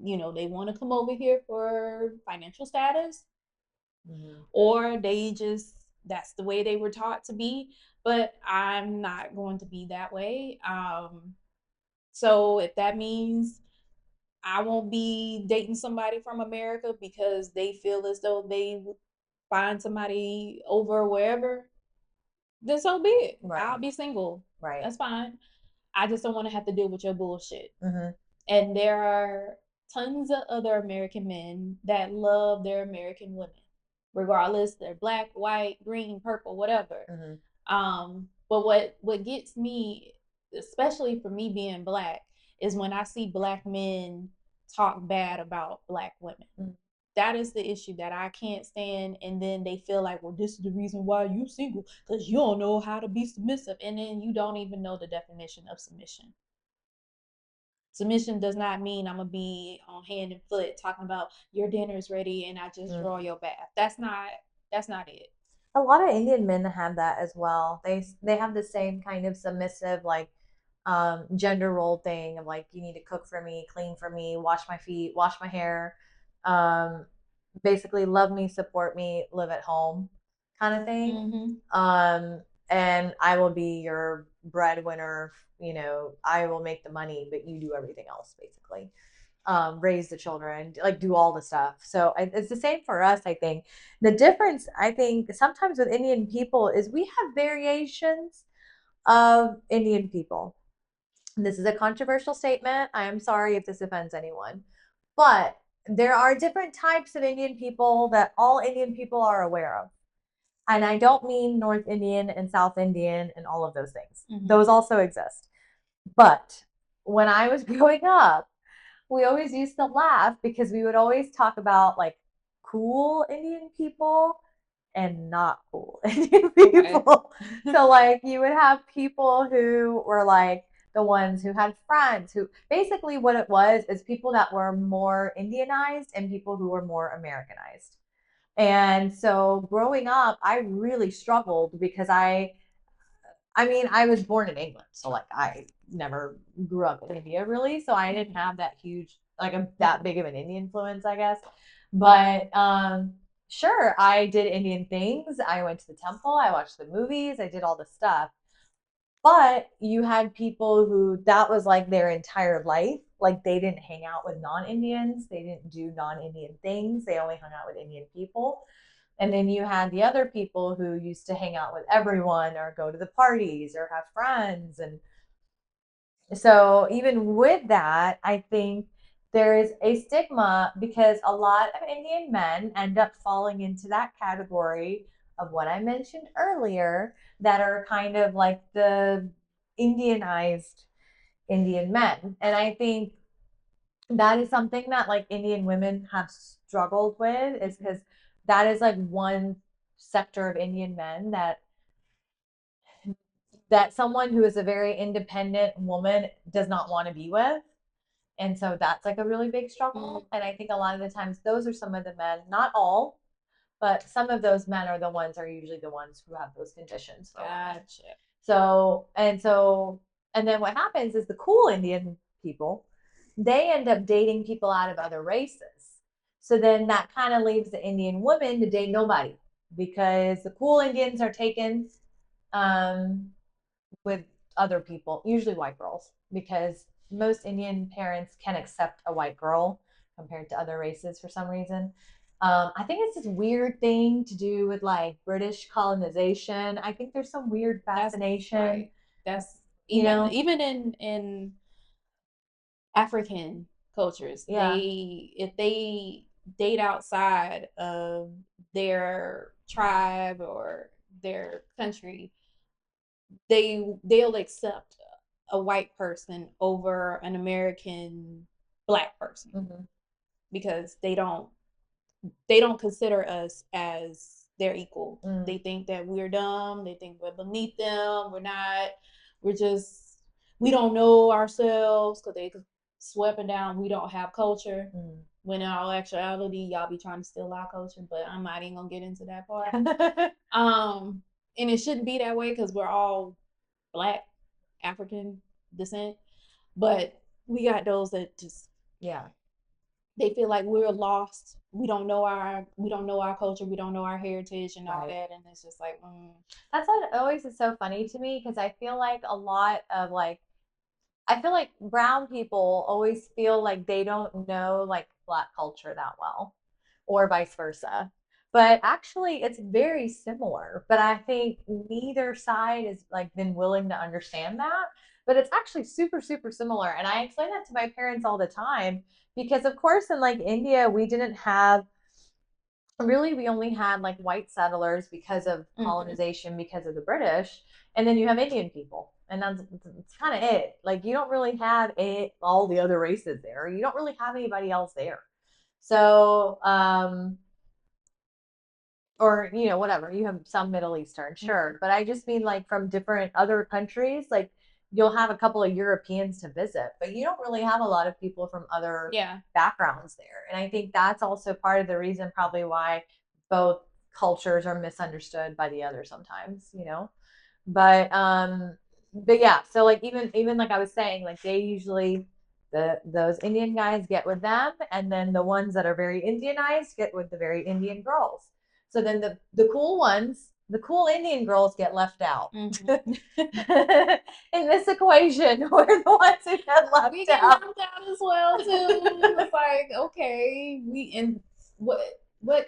they want to come over here for financial status, or they just, that's the way they were taught to be. But I'm not going to be that way. So if that means I won't be dating somebody from America because they feel as though they find somebody over wherever, then so be it. Right. I'll be single. Right. That's fine. I just don't want to have to deal with your bullshit. Mm-hmm. And there are tons of other American men that love their American women, regardless they're black, white, green, purple, whatever. But what gets me, especially for me being black, is when I see black men talk bad about black women. Mm-hmm. That is the issue that I can't stand. And then they feel like, well, this is the reason why you single, because you don't know how to be submissive. And then you don't even know the definition of submission. Submission does not mean I'm gonna be on hand and foot talking about your dinner's ready and I just draw your bath. That's not it. A lot of Indian men have that as well. They have the same kind of submissive like gender role thing of like you need to cook for me, clean for me, wash my feet, wash my hair, um, basically love me, support me, live at home, kind of thing. And I will be your breadwinner. I will make the money, but you do everything else basically. Raise the children, like do all the stuff. So it's the same for us, I think. The difference, I think, sometimes with Indian people is we have variations of Indian people. This is a controversial statement. I am sorry if this offends anyone, but there are different types of Indian people that all Indian people are aware of. And I don't mean North Indian and South Indian and all of those things. Those also exist. But when I was growing up, we always used to laugh because we would always talk about like cool Indian people and not cool Indian people. Okay. So like you would have people who were like the ones who had friends who basically what it was is people that were more Indianized and people who were more Americanized. And so growing up, I really struggled because I was born in England, so like I never grew up in India really, so I didn't have that huge that big of an Indian influence, I guess. But sure, I did Indian things. I went to the temple, I watched the movies, I did all the stuff. But you had people who that was like their entire life. Like they didn't hang out with non-Indians, they didn't do non-Indian things, they only hung out with Indian people. And then you had the other people who used to hang out with everyone or go to the parties or have friends. And so, even with that, I think there is a stigma because a lot of Indian men end up falling into that category of what I mentioned earlier that are kind of like the Indianized Indian men. And I think that is something that like Indian women have struggled with is because that is like one sector of Indian men that someone who is a very independent woman does not want to be with. And so that's like a really big struggle. And I think a lot of the times those are some of the men, not all, but some of those men are the ones are usually the ones who have those conditions. Gotcha. And then what happens is the cool Indian people, they end up dating people out of other races. So then that kind of leaves the Indian woman to date nobody because the cool Indians are taken with other people, usually white girls, because most Indian parents can accept a white girl compared to other races for some reason. I think it's this weird thing to do with like British colonization. I think there's some weird fascination. Right. That's you know, even in African cultures. yeah. If they date outside of their tribe or their country, they'll accept a white person over an American black person Mm-hmm. because they don't consider us as their equal. Mm. They think that we're dumb. They think we're beneath them. We're not. We're just, we don't know ourselves because they swept down. We don't have culture. Mm. When in all actuality, y'all be trying to steal our culture, but I'm not even gonna get into that part. And it shouldn't be that way because we're all black, African descent. But we got those that just, Yeah. they feel like we're lost. We don't know our culture. We don't know our heritage and all Right. that. And it's just like, That's what always is so funny to me because I feel like a lot of like I feel like brown people always feel like they don't know like black culture that well, or vice versa. But actually, it's very similar. But I think neither side has like been willing to understand that. But it's actually super, super similar. And I explain that to my parents all the time because, of course, in like India, we didn't have really we only had like white settlers because of colonization, because of the British, and then you have Indian people, and that's kind of it. Like you don't really have all the other races there. You don't really have anybody else there. So or whatever, you have some Middle Eastern, sure, but I just mean like from different other countries, like you'll have a couple of Europeans to visit, but you don't really have a lot of people from other backgrounds there. And I think that's also part of the reason probably why both cultures are misunderstood by the other sometimes, but yeah, so like even like I was saying, like they usually those Indian guys get with them, and then the ones that are very Indianized get with the very Indian girls. So then the cool ones, the cool Indian girls get left out. In this equation. We're the ones who get left we get out. left out as well too. It's like, okay, and what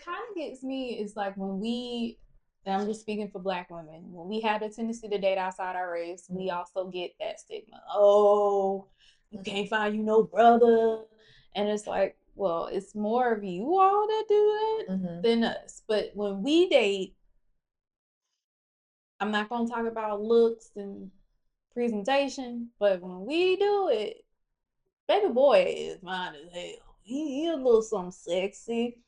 kind of gets me is like when we, and I'm just speaking for black women, when we have a tendency to date outside our race, we also get that stigma. Oh, you can't find no brother. And it's like, well, it's more of you all that do that than us. But when we date, I'm not gonna talk about looks and presentation, but when we do it, baby boy is fine as hell. He a little something sexy.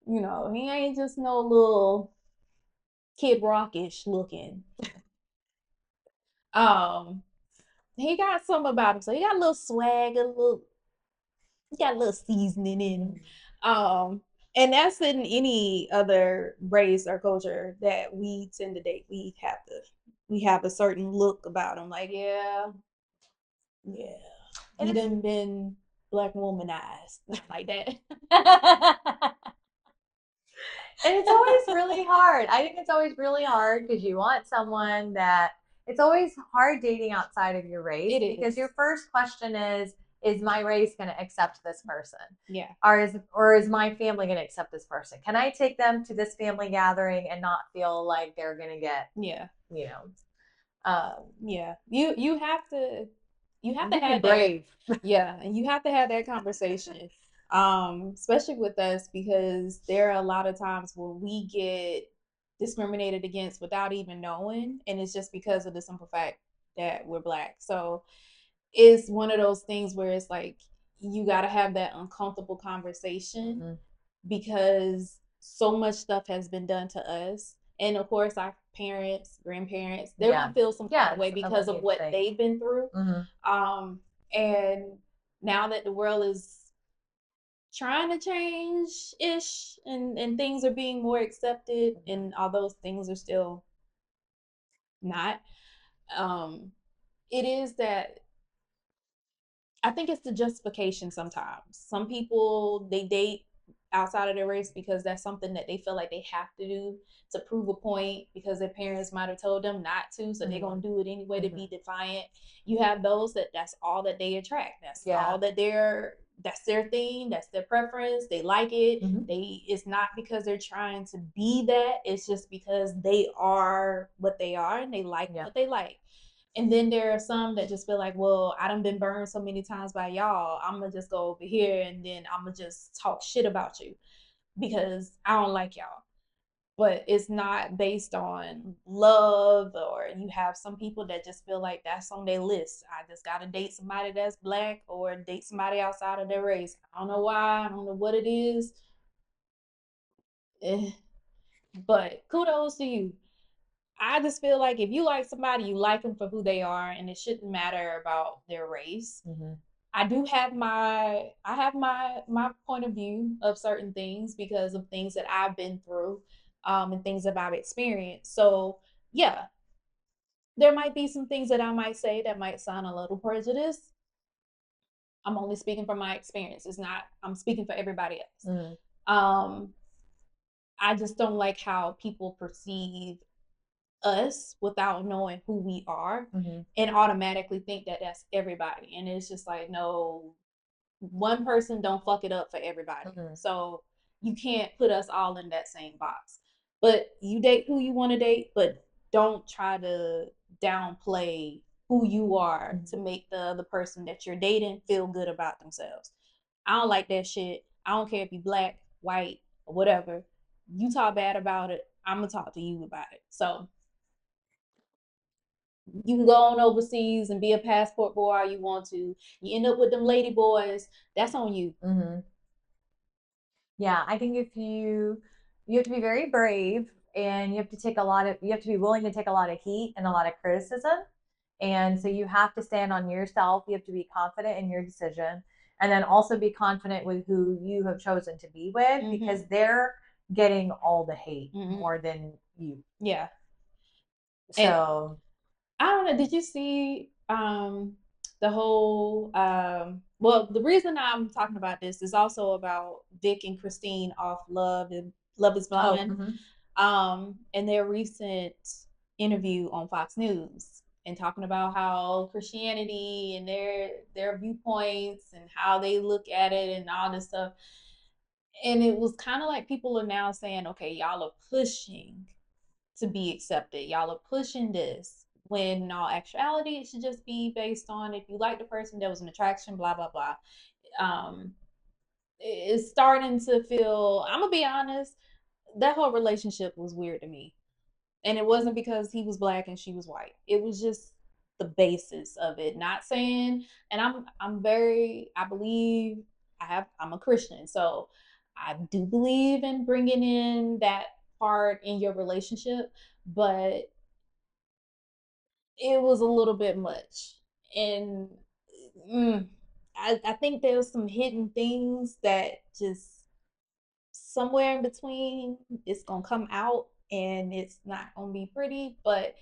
He ain't just no little Kid Rockish looking. Um, he got something about him. So he got a little swag, he got a little seasoning in him. And that's in any other race or culture that we tend to date. We have a certain look about him. Like, yeah, he done been black womanized like that. And it's always really hard. I think it's always really hard because you want someone that it's always hard dating outside of your race because your first question is my race going to accept this person? Yeah. Or is my family going to accept this person? Can I take them to this family gathering and not feel like they're going to get, yeah. Yeah. You have to have brave. Yeah, and you have to have that conversation. Especially with us because there are a lot of times when we get discriminated against without even knowing, and it's just because of the simple fact that we're black. So it's one of those things where it's like you got to have that uncomfortable conversation because so much stuff has been done to us, and of course our parents, grandparents, they're gonna feel some kind of way because of what they've been through. And now that the world is trying to change ish, and things are being more accepted, and although things are still not, it is that I think it's the justification sometimes. Some people, they date outside of their race because that's something that they feel like they have to do to prove a point because their parents might have told them not to, so they're gonna do it anyway to be defiant. You have those that's all that they attract. That's all that that's their thing, that's their preference. They like it. It's not because they're trying to be that, it's just because they are what they are and they like what they like. And then there are some that just feel like, well, I done been burned so many times by y'all, I'm gonna just go over here and then I'm gonna just talk shit about you because I don't like y'all. But it's not based on love, or you have some people that just feel like that's on their list. I just gotta date somebody that's black or date somebody outside of their race. I don't know why, I don't know what it is. But kudos to you. I just feel like if you like somebody, you like them for who they are, and it shouldn't matter about their race. I do have my point of view of certain things because of things that I've been through, and things that I've experienced. So yeah, there might be some things that I might say that might sound a little prejudiced. I'm only speaking from my experience. It's not I'm speaking for everybody else. I just don't like how people perceive us without knowing who we are and automatically think that that's everybody. And it's just like, no, one person don't fuck it up for everybody. So you can't put us all in that same box. But you date who you want to date, but don't try to downplay who you are to make the other person that you're dating feel good about themselves. I don't like that shit. I don't care if you black, white, or whatever. You talk bad about it, I'm gonna talk to you about it. So you can go on overseas and be a passport boy all you want to. You end up with them lady boys, that's on you. Yeah, I think if you have to be very brave, and you have to be willing to take a lot of heat and a lot of criticism. And so you have to stand on yourself. You have to be confident in your decision, and then also be confident with who you have chosen to be with, because they're getting all the hate more than you. Yeah. So I don't know. Did you see the whole well, the reason I'm talking about this is also about Vic and Christine off Love is Blind. And their recent interview on Fox News and talking about how Christianity and their viewpoints and how they look at it and all this stuff. And it was kind of like people are now saying, okay, y'all are pushing to be accepted. Y'all are pushing this, when in all actuality, it should just be based on if you like the person, there was an attraction, blah, blah, blah. It's starting to feel, I'm going to be honest, that whole relationship was weird to me. And it wasn't because he was black and she was white. It was just the basis of it. Not saying, and I believe I'm a Christian. So I do believe in bringing in that part in your relationship, but it was a little bit much. And I think there's some hidden things that just somewhere in between it's gonna come out and it's not gonna be pretty. But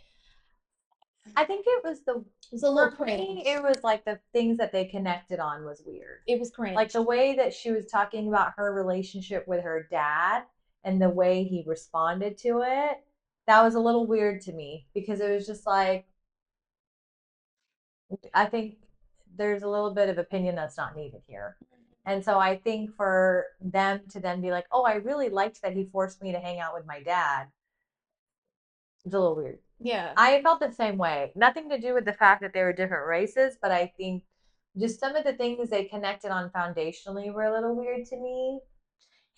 I think it was a little cringe. It was like the things that they connected on was weird. It was cringe. Like the way that she was talking about her relationship with her dad and the way he responded to it, that was a little weird to me, because it was just like, I think there's a little bit of opinion that's not needed here. And so I think for them to then be like, oh, I really liked that he forced me to hang out with my dad, it's a little weird. Yeah. I felt the same way. Nothing to do with the fact that they were different races, but I think just some of the things they connected on foundationally were a little weird to me.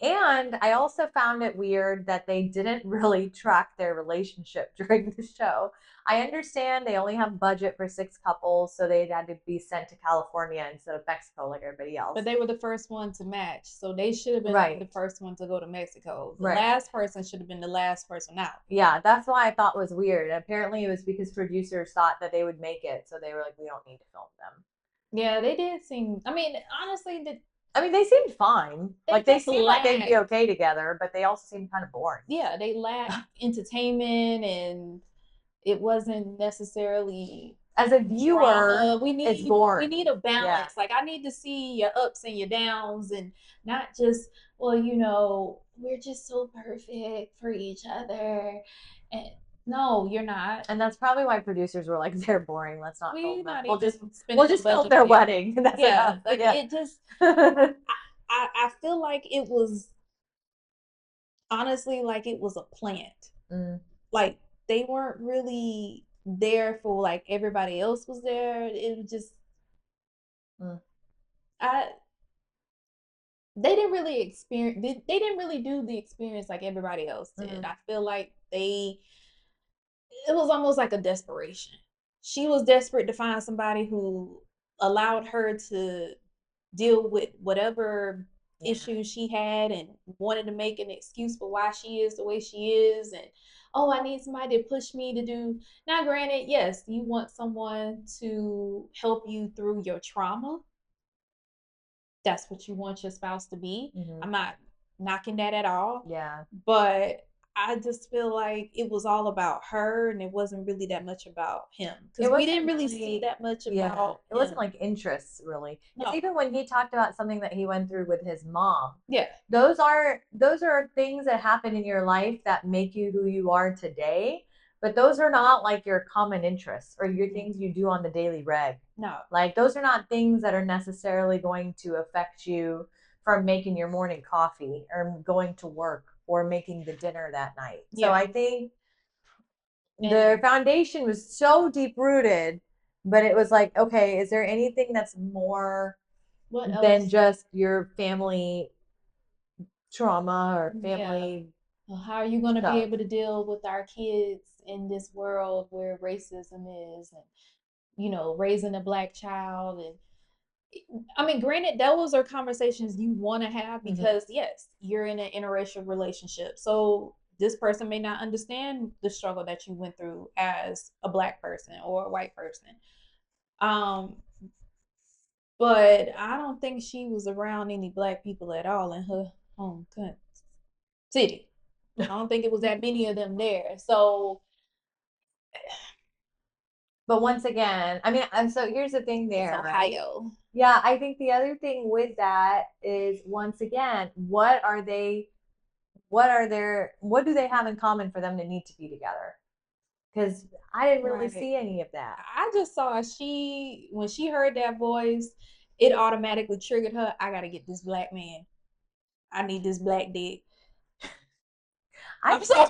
And I also found it weird that they didn't really track their relationship during the show. I understand they only have budget for 6 couples, so they had to be sent to California instead of Mexico like everybody else. But they were the first one to match, so they should have been the first one to go to Mexico. The last person should have been the last person out. Yeah, that's why I thought was weird. Apparently it was because producers thought that they would make it, so they were like, we don't need to film them. Yeah, they did seem, I mean, honestly, they seemed fine. They seemed like they'd be okay together, but they also seemed kind of boring. Yeah, they lacked entertainment, and it wasn't necessarily as a viewer, drama. it's We boring. need a balance. Yeah. Like I need to see your ups and your downs, and not just, well, we're just so perfect for each other. And no, you're not. And that's probably why producers were like, they're boring. Let's not We're film them. not We'll even just spending the film budget their on it. wedding. That's Yeah, enough. like Yeah. it just. I feel like it was honestly like it was a plant. Mm. Like they weren't really there for like everybody else was there. It was just Mm. I they didn't really experience they didn't really do the experience like everybody else did. Mm. I feel like it was almost like a desperation. She was desperate to find somebody who allowed her to deal with whatever issues she had and wanted to make an excuse for why she is the way she is. And oh, I need somebody to push me to do. Now granted, yes, you want someone to help you through your trauma. That's what you want your spouse to be. Mm-hmm. I'm not knocking that at all. Yeah. But I just feel like it was all about her and it wasn't really that much about him. Because we didn't really see that much about it him. wasn't like interests really. No. Even when he talked about something that he went through with his mom. Yeah. Those are things that happen in your life that make you who you are today. But those are not like your common interests or your things you do on the daily reg. No. Like those are not things that are necessarily going to affect you from making your morning coffee or going to work or making the dinner that night. Yeah. So I think the foundation was so deep rooted, but it was like, okay, is there anything that's more than just your family trauma or family? Well, how are you going to be able to deal with our kids in this world where racism is, and raising a black child? And I mean, granted, those are conversations you want to have because yes, you're in an interracial relationship, so this person may not understand the struggle that you went through as a black person or a white person. Um, but I don't think she was around any black people at all in her home city. I don't think it was that many of them there. So, but once again, I mean, and so here's the thing there, it's Ohio. Right? Yeah, I think the other thing with that is once again, what do they have in common for them to need to be together? Because I didn't really see any of that. I just saw when she heard that voice, it automatically triggered her. I gotta get this black man. I need this black dick. I'm sorry.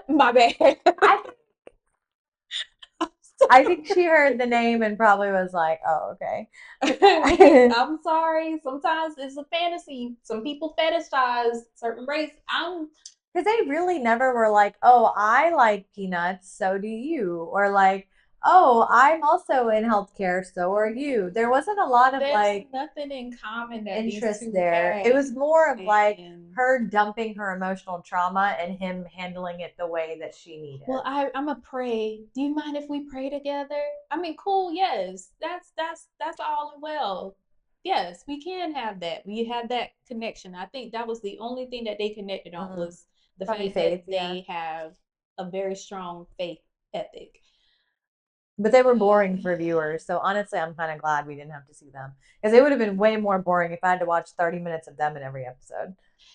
My bad. I think she heard the name and probably was like, "Oh, okay." I'm sorry. Sometimes it's a fantasy. Some people fetishize certain race. Because they really never were like, "Oh, I like peanuts, so do you," or like, "Oh, I'm also in healthcare, so are you." There wasn't a lot of There's nothing in common that interest there. It was more of like her dumping her emotional trauma and him handling it the way that she needed. Well, I'm a pray. Do you mind if we pray together? I mean, cool. Yes, that's all well. Yes, we can have that. We have that connection. I think that was the only thing that they connected on was the fact that they have a very strong faith ethic. But they were boring for viewers. So honestly, I'm kind of glad we didn't have to see them because it would have been way more boring if I had to watch 30 minutes of them in every episode.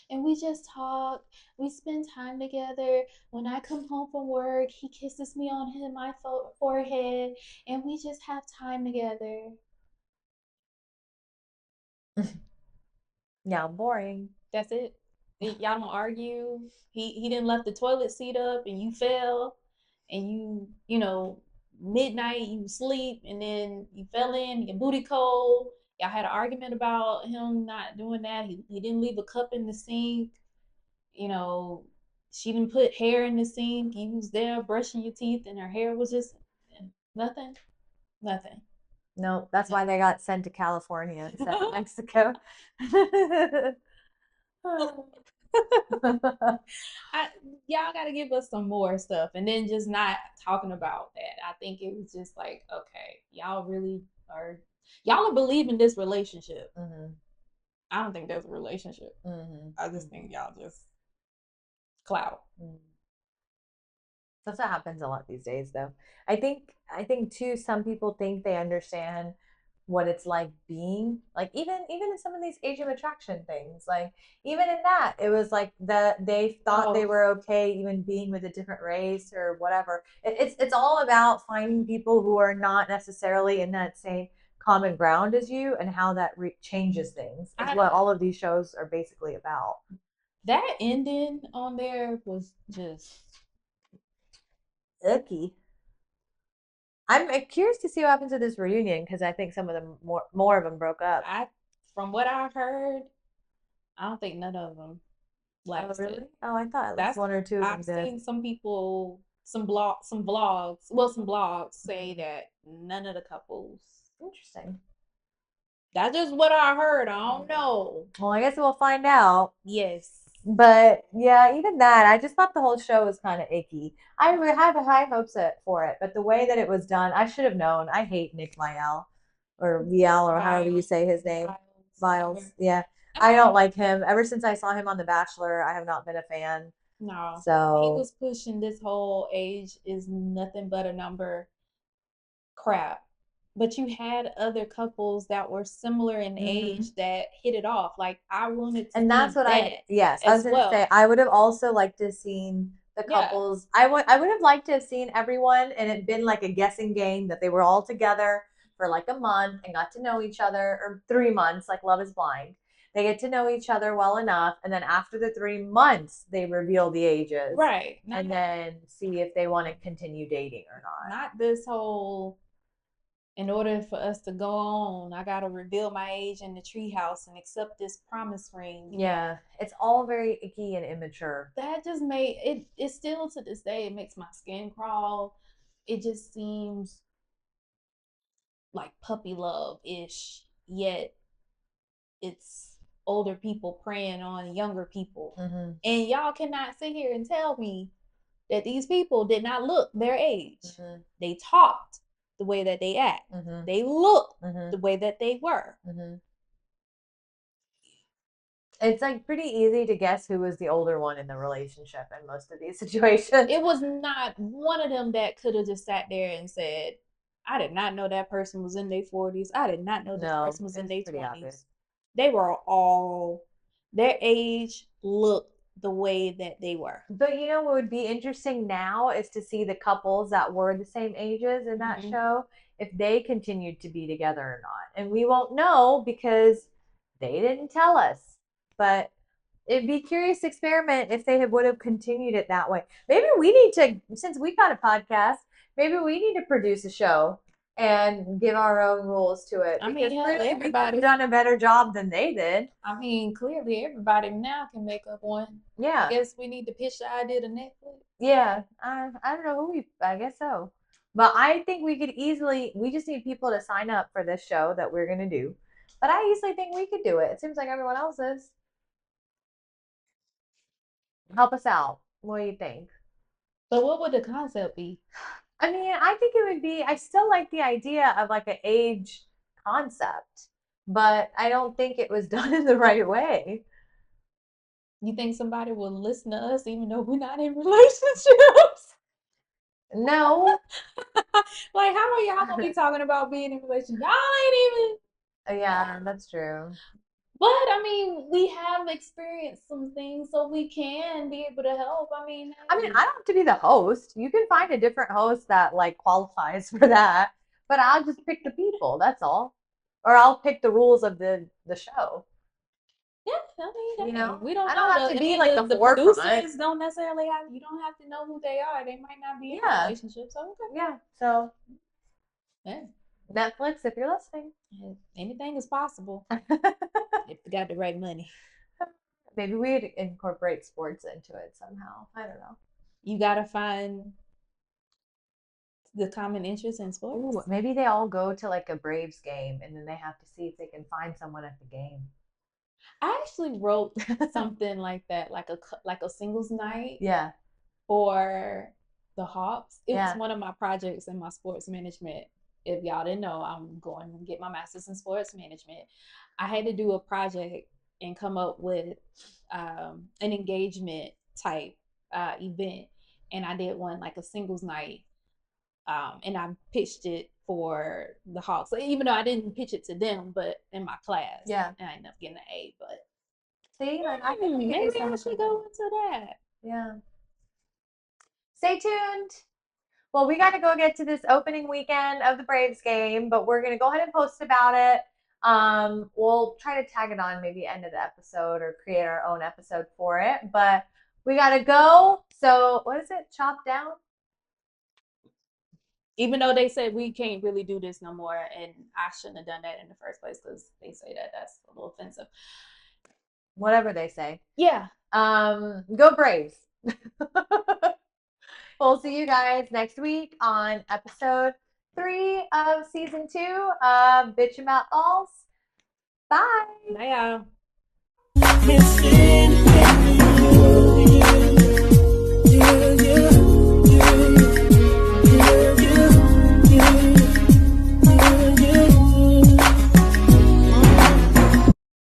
And we just talk. We spend time together. When I come home from work, he kisses me on my forehead, and we just have time together. Yeah, boring. That's it. Y'all don't argue. He didn't left the toilet seat up, and you fell, and midnight you sleep, and then you fell in your booty cold. Y'all had an argument about him not doing that. He didn't leave a cup in the sink. She didn't put hair in the sink. You was there brushing your teeth, and her hair was just nothing. No, that's why they got sent to California instead of Mexico. Y'all got to give us some more stuff, and then just not talking about that. I think it was just like, okay, y'all are believing this relationship. I don't think there's a relationship. I just think y'all just clout. That's what happens a lot these days, though. I think too. Some people think they understand what it's like being like even in some of these age of attraction things. Like even in that, it was like they thought they Oh, were okay even being with a different race or whatever. It's all about finding people who are not necessarily in that same common ground as you and how that changes things is I what all of these shows are basically about. that ending on there was just Icky. I'm curious to see what happens to this reunion because I think some of them more of them broke up. I from what I heard, I don't think none of them Oh lasted. really? Oh, I thought at least That's one or two of them I've did. seen some people, some vlogs, well, some blogs say Mhm. that none of the couples. Interesting. That's just what I heard. I don't know. Well, I guess we'll find out. Yes. But yeah, even that, I just thought the whole show was kind of icky. I would have high hopes for it, but the way that it was done, I should have known. I hate Nick Vial or Vial or however you Vials, say his name. vials, whatever. Viles. Yeah. I Um, don't like him. Ever since I saw him on The Bachelor, I have not been a fan. no, he So, was pushing this whole age is nothing but a number crap. But you had other couples that were similar in mhm. age that hit it off. Like I wanted to And that's see what that yes, I was as going to say, well. I would have also liked to have seen the Yeah, couples. I would have liked to have seen everyone and it been like a guessing game that they were all together for like a month and got to know each other, or 3 months, like Love is Blind. They get to know each other well enough. And then after the 3 months, they reveal the ages right. and then see if they want to continue dating or not. Not this whole in order for us to go on, I gotta reveal my age in the treehouse and accept this promise ring. Yeah, it's all very icky and immature. That just made it. It still to this day, it makes my skin crawl. It just seems like puppy love ish, yet it's older people preying on younger people. Mm-hmm. And y'all cannot sit here and tell me that these people did not look their age. Mm-hmm. They talked the way that they act. Mm-hmm. They looked Mm-hmm. the way that they were. Mm-hmm. It's like pretty easy to guess who was the older one in the relationship in most of these situations. It was not one of them that could have just sat there and said, I did not know that person was in their 40s. I did not know this No, person was in it's their pretty obvious. 20s. They were all, their age looked the way that they were. But you know what would be interesting now is to see the couples that were the same ages in that Mm-hmm. show if they continued to be together or not. And we won't know because they didn't tell us. But it'd be a curious experiment if they would have continued it that way. Maybe we need to, since we got a podcast, maybe we need to produce a show and give our own rules to it I because mean, hell, clearly we could have everybody. done a better job than they did. I mean, clearly everybody now can make up one. I Yeah. guess we need to pitch the idea to Netflix. Yeah. I don't know who I guess so. But I think we could easily, we just need people to sign up for this show that we're going to do. But I easily think we could do it. It seems like everyone else is. Help us out. What do you think? But what would the concept be? I mean, I think it would be, I still like the idea of like an age concept, but I don't think it was done in the right way. You think somebody will listen to us even though we're not in relationships? No. Like, how are y'all gonna be talking about being in a relationship? Y'all ain't even. Yeah, that's true. But I mean, we have experienced some things, so we can be able to help. I mean, I mean, hey, I don't have to be the host. You can find a different host that like qualifies for that, but I'll just pick the people. That's all. Or I'll pick the rules of the show. yeah, I mean, You hey, know, we don't I don't know. have to I be mean, like the the forefront. producers don't necessarily have. You don't have to know who they are. They might not be in a Yeah, relationship. So okay, yeah. So yeah, Netflix, if you're listening, anything is possible if you got the right money. maybe we'd incorporate sports into it somehow. I don't know. You gotta find the common interest in Ooh, sports. maybe they all go to like a Braves game and then they have to see if they can find someone at the game. I actually wrote something like that, like a singles night Yeah, for the Hawks. It was yeah. one of my projects in my sports management. If y'all didn't know, I'm going to get my master's in sports management. I had to do a project and come up with an engagement type event. and I did one like a singles night, and I pitched it for the Hawks. So even though I didn't pitch it to them, but in my class, Yeah. and I ended up getting an A. But see, like I think we could do maybe I something. should go into that. Yeah. Stay tuned. Well, we got to go get to this opening weekend of the Braves game, but we're gonna go ahead and post about it. We'll try to tag it on maybe end of the episode or create our own episode for it. But we gotta go. So what is it? Chop down? Even though they said we can't really do this no more, and I shouldn't have done that in the first place because they say that that's a little offensive. Whatever they say. Yeah. Go Braves. We'll see you guys next week on episode 3 of season 2 of Bitch About Balls. Bye. Bye, y'all.